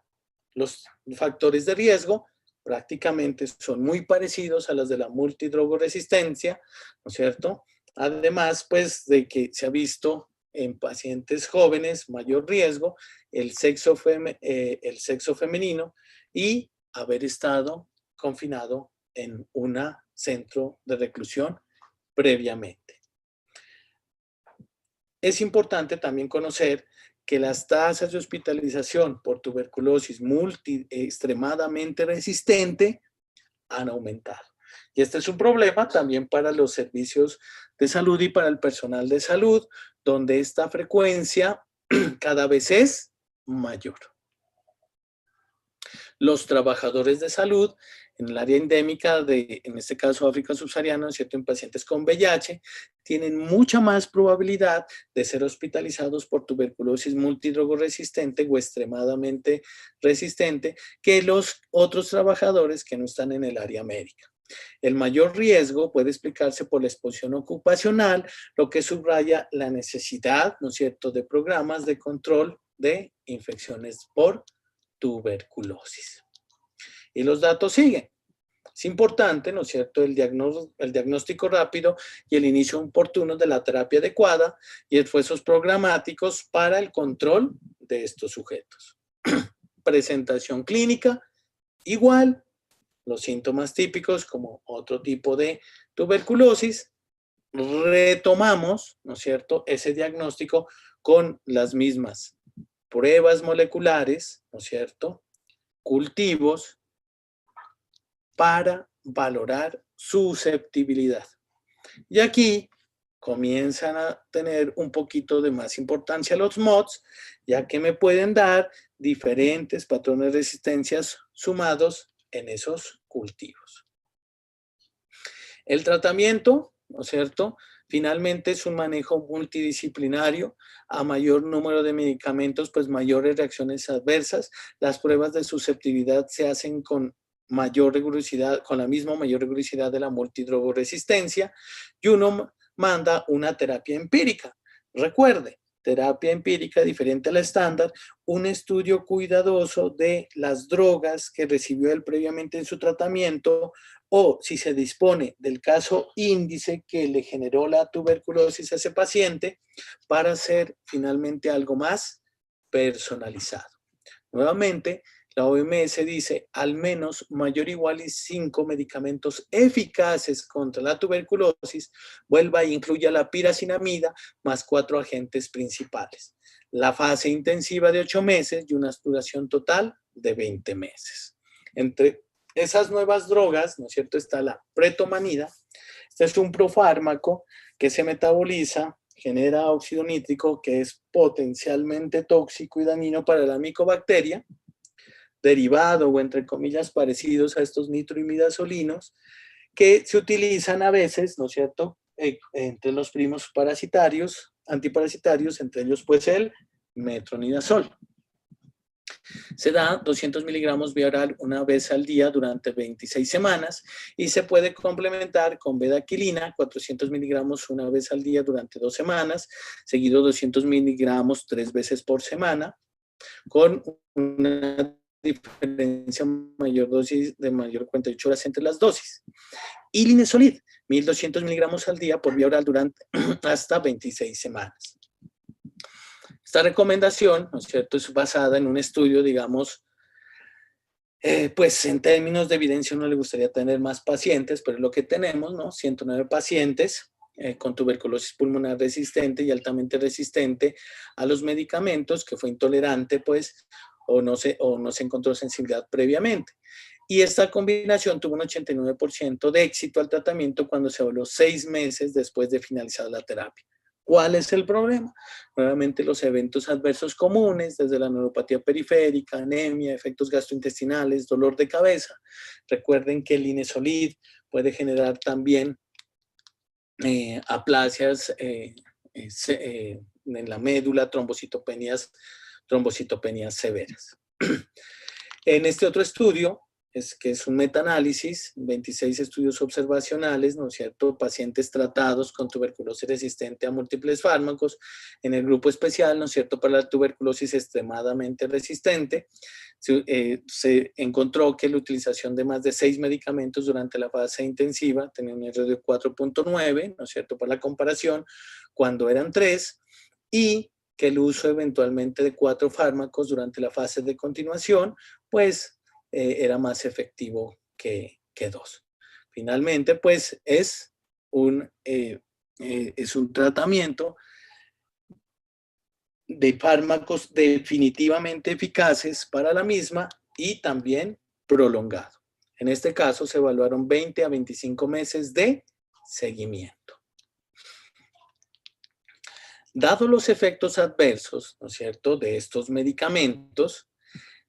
los factores de riesgo prácticamente son muy parecidos a los de la multidrogoresistencia, ¿no es cierto? Además, pues, de que se ha visto en pacientes jóvenes mayor riesgo, el sexo femenino y haber estado confinado en un centro de reclusión previamente. Es importante también conocer que las tasas de hospitalización por tuberculosis extremadamente resistente han aumentado. Y este es un problema también para los servicios de salud y para el personal de salud, donde esta frecuencia cada vez es mayor. Los trabajadores de salud en el área endémica de, en este caso, África subsahariana, ¿cierto?, en pacientes con VIH, tienen mucha más probabilidad de ser hospitalizados por tuberculosis multidrogoresistente o extremadamente resistente que los otros trabajadores que no están en el área médica. El mayor riesgo puede explicarse por la exposición ocupacional, lo que subraya la necesidad, ¿no es cierto?, de programas de control de infecciones por tuberculosis. Y los datos siguen. Es importante, ¿no es cierto?, el diagnóstico rápido y el inicio oportuno de la terapia adecuada y esfuerzos programáticos para el control de estos sujetos. Presentación clínica, igual, los síntomas típicos como otro tipo de tuberculosis. Retomamos, ¿no es cierto?, ese diagnóstico con las mismas pruebas moleculares, ¿no es cierto?, cultivos para valorar susceptibilidad. Y aquí comienzan a tener un poquito de más importancia los MODS, ya que me pueden dar diferentes patrones de resistencias sumados en esos cultivos. El tratamiento, ¿no es cierto?, finalmente es un manejo multidisciplinario. A mayor número de medicamentos, pues mayores reacciones adversas. Las pruebas de susceptibilidad se hacen con mayor rigurosidad, con la misma mayor rigurosidad de la multidrogoresistencia, y uno manda una terapia empírica. Recuerde, terapia empírica diferente a la estándar, un estudio cuidadoso de las drogas que recibió él previamente en su tratamiento, o si se dispone del caso índice que le generó la tuberculosis a ese paciente, para hacer finalmente algo más personalizado. Nuevamente, la OMS dice al menos mayor o igual a 5 medicamentos eficaces contra la tuberculosis, vuelva e incluya la piracinamida más 4 agentes principales. La fase intensiva de 8 meses y una duración total de 20 meses. Entre esas nuevas drogas, ¿no es cierto?, está la pretomanida. Este es un profármaco que se metaboliza, genera óxido nítrico, que es potencialmente tóxico y dañino para la micobacteria, derivado o entre comillas parecidos a estos nitroimidazolinos, que se utilizan a veces, ¿no es cierto?, entre los primos parasitarios, antiparasitarios, entre ellos pues el metronidazol. Se da 200 miligramos vía oral una vez al día durante 26 semanas y se puede complementar con bedaquilina, 400 miligramos una vez al día durante 2 semanas, seguido 200 miligramos 3 veces por semana, con una diferencia mayor dosis de mayor 48 horas entre las dosis. Y Linezolid, 1200 miligramos al día por vía oral durante hasta 26 semanas. Esta recomendación, ¿no es cierto?, es basada en un estudio, digamos, pues en términos de evidencia uno le gustaría tener más pacientes, pero es lo que tenemos, ¿no? 109 pacientes con tuberculosis pulmonar resistente y altamente resistente a los medicamentos, que fue intolerante, pues, o no se encontró sensibilidad previamente. Y esta combinación tuvo un 89% de éxito al tratamiento cuando se evaluó 6 meses después de finalizar la terapia. ¿Cuál es el problema? Nuevamente los eventos adversos comunes, desde la neuropatía periférica, anemia, efectos gastrointestinales, dolor de cabeza. Recuerden que el Linezolid puede generar también aplasias en la médula, trombocitopenias severas. En este otro estudio, que es un metaanálisis, 26 estudios observacionales, ¿no es cierto?, pacientes tratados con tuberculosis resistente a múltiples fármacos, en el grupo especial, ¿no es cierto?, para la tuberculosis extremadamente resistente, se encontró que la utilización de más de 6 medicamentos durante la fase intensiva tenía un error de 4.9, ¿no es cierto?, para la comparación, cuando eran 3, y que el uso eventualmente de 4 fármacos durante la fase de continuación, pues era más efectivo que 2. Finalmente, pues es un tratamiento de fármacos definitivamente eficaces para la misma y también prolongado. En este caso se evaluaron 20 a 25 meses de seguimiento. Dado los efectos adversos, ¿no es cierto?, de estos medicamentos,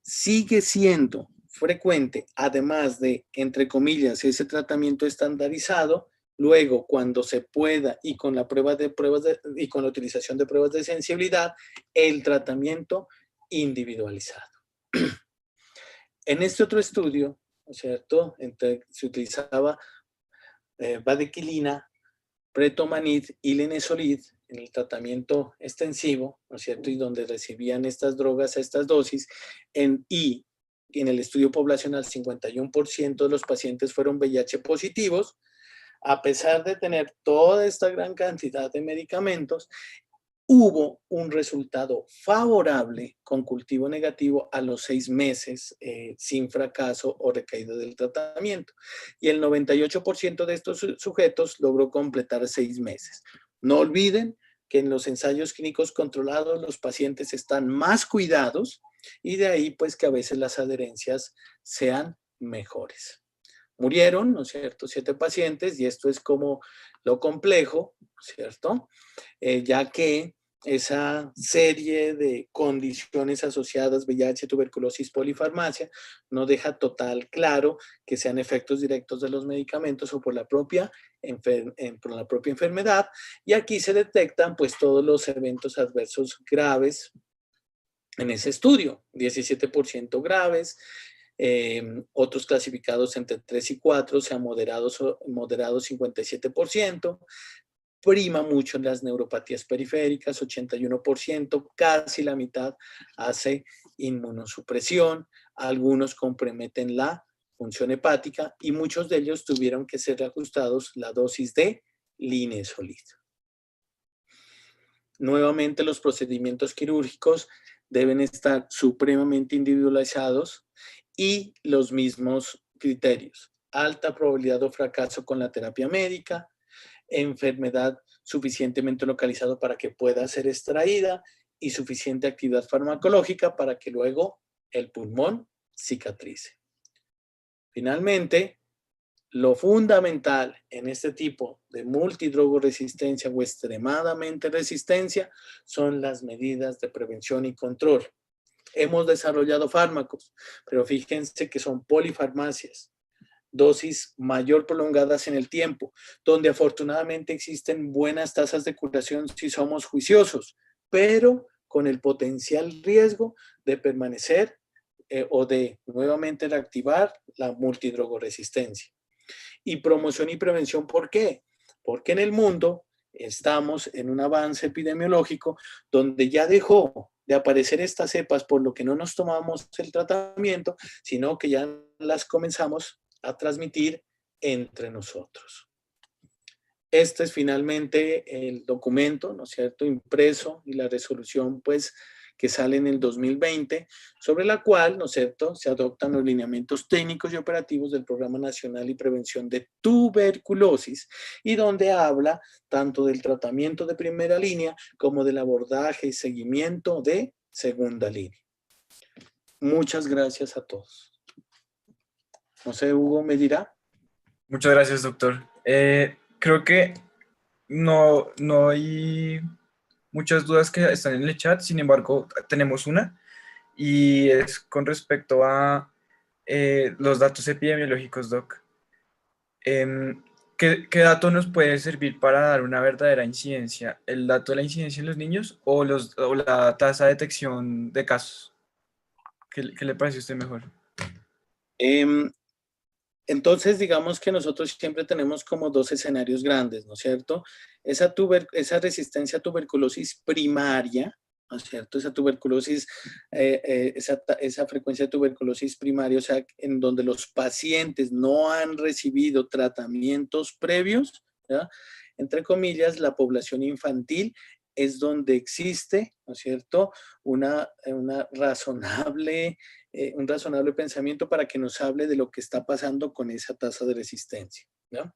sigue siendo frecuente, además de, entre comillas, ese tratamiento estandarizado, luego cuando se pueda y con la y con la utilización de pruebas de sensibilidad, el tratamiento individualizado. En este otro estudio, ¿no es cierto?, se utilizaba vadequilina, pretomanid y linezolid en el tratamiento extensivo, ¿no es cierto?, y donde recibían estas drogas a estas dosis, y en el estudio poblacional 51% de los pacientes fueron VIH positivos. A pesar de tener toda esta gran cantidad de medicamentos, hubo un resultado favorable con cultivo negativo a los 6 meses sin fracaso o recaída del tratamiento. Y el 98% de estos sujetos logró completar 6 meses. No olviden que en los ensayos clínicos controlados los pacientes están más cuidados y de ahí pues que a veces las adherencias sean mejores. Murieron, ¿no es cierto?, 7 pacientes y esto es como lo complejo, ¿cierto?, ya que esa serie de condiciones asociadas, VIH, tuberculosis, polifarmacia, no deja total claro que sean efectos directos de los medicamentos o por la propia enfermedad. Y aquí se detectan pues todos los eventos adversos graves en ese estudio, 17% graves, otros clasificados entre 3 y 4, o sea, moderados 57%, prima mucho en las neuropatías periféricas, 81%, casi la mitad hace inmunosupresión, algunos comprometen la función hepática y muchos de ellos tuvieron que ser ajustados la dosis de linezolid. Nuevamente los procedimientos quirúrgicos deben estar supremamente individualizados y los mismos criterios. Alta probabilidad de fracaso con la terapia médica, enfermedad suficientemente localizada para que pueda ser extraída y suficiente actividad farmacológica para que luego el pulmón cicatrice. Finalmente, lo fundamental en este tipo de multidrogoresistencia o extremadamente resistencia son las medidas de prevención y control. Hemos desarrollado fármacos, pero fíjense que son polifarmacias, dosis mayor prolongadas en el tiempo, donde afortunadamente existen buenas tasas de curación si somos juiciosos, pero con el potencial riesgo de permanecer o de nuevamente reactivar la multidrogoresistencia. Y promoción y prevención, ¿por qué? Porque en el mundo estamos en un avance epidemiológico donde ya dejó de aparecer estas cepas por lo que no nos tomamos el tratamiento, sino que ya las comenzamos a transmitir entre nosotros. Este es finalmente el documento, ¿no es cierto?, impreso y la resolución, pues, que sale en el 2020, sobre la cual, ¿no es cierto?, se adoptan los lineamientos técnicos y operativos del Programa Nacional y Prevención de Tuberculosis, y donde habla tanto del tratamiento de primera línea como del abordaje y seguimiento de segunda línea. Muchas gracias a todos. No sé, Hugo, ¿me dirá? Muchas gracias, doctor. Creo que no hay muchas dudas que están en el chat, sin embargo, tenemos una, y es con respecto a los datos epidemiológicos, doc. Em, ¿qué dato nos puede servir para dar una verdadera incidencia? ¿El dato de la incidencia en los niños o la tasa de detección de casos? ¿Qué le parece a usted mejor? Entonces, digamos que nosotros siempre tenemos como dos escenarios grandes, ¿no es cierto? Esa resistencia a tuberculosis primaria, ¿no es cierto? Esa tuberculosis, esa frecuencia de tuberculosis primaria, o sea, en donde los pacientes no han recibido tratamientos previos, ¿ya? Entre comillas, la población infantil es donde existe, ¿no es cierto?, una razonable un razonable pensamiento para que nos hable de lo que está pasando con esa tasa de resistencia, ¿no?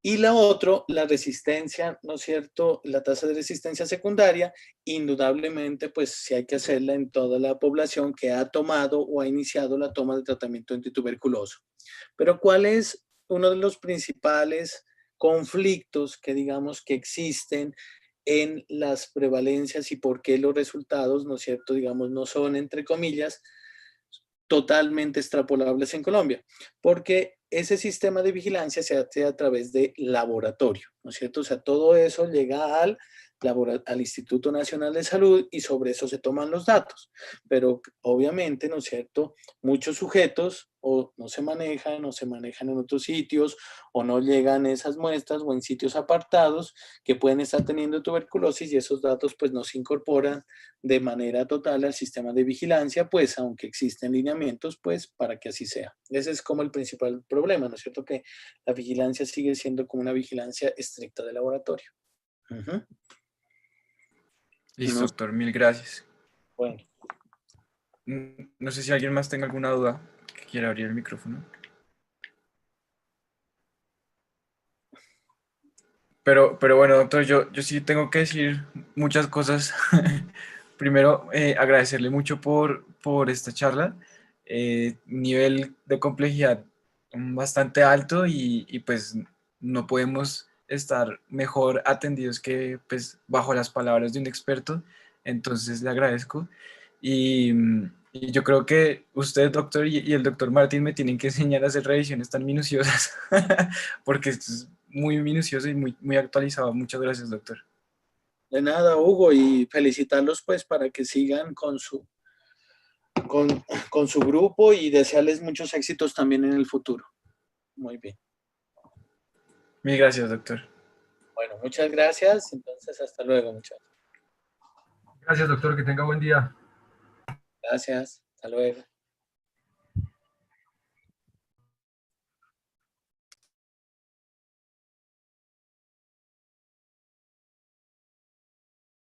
Y la resistencia, ¿no es cierto? La tasa de resistencia secundaria, indudablemente, pues sí hay que hacerla en toda la población que ha tomado o ha iniciado la toma de tratamiento antituberculoso. Pero ¿cuál es uno de los principales conflictos que digamos que existen en las prevalencias y por qué los resultados, ¿no es cierto?, digamos, no son, entre comillas, totalmente extrapolables en Colombia, porque ese sistema de vigilancia se hace a través de laboratorio, ¿no es cierto? O sea, todo eso llega al Instituto Nacional de Salud y sobre eso se toman los datos, pero obviamente, ¿no es cierto?, muchos sujetos o no se manejan en otros sitios o no llegan esas muestras o en sitios apartados que pueden estar teniendo tuberculosis y esos datos pues no se incorporan de manera total al sistema de vigilancia, pues aunque existen lineamientos, pues para que así sea. Ese es como el principal problema, ¿no es cierto? Que la vigilancia sigue siendo como una vigilancia estricta de laboratorio. Listo, No, doctor, mil gracias. bueno. No sé si alguien más tenga alguna duda que quiera abrir el micrófono. Pero bueno, doctor, yo sí tengo que decir muchas cosas. Primero, agradecerle mucho por esta charla. Nivel de complejidad bastante alto y pues no podemos estar mejor atendidos que pues bajo las palabras de un experto. Entonces le agradezco. Y, y yo creo que usted, doctor, y el doctor Martín me tienen que enseñar a hacer revisiones tan minuciosas, porque esto es muy minucioso y muy actualizado. Muchas gracias, doctor. De nada, Hugo, y felicitarlos pues para que sigan con su grupo y desearles muchos éxitos también en el futuro. Muy bien. Mil gracias, doctor. Bueno, muchas gracias. Entonces, hasta luego, muchachos. Gracias, doctor, que tenga buen día. Gracias. Hasta luego.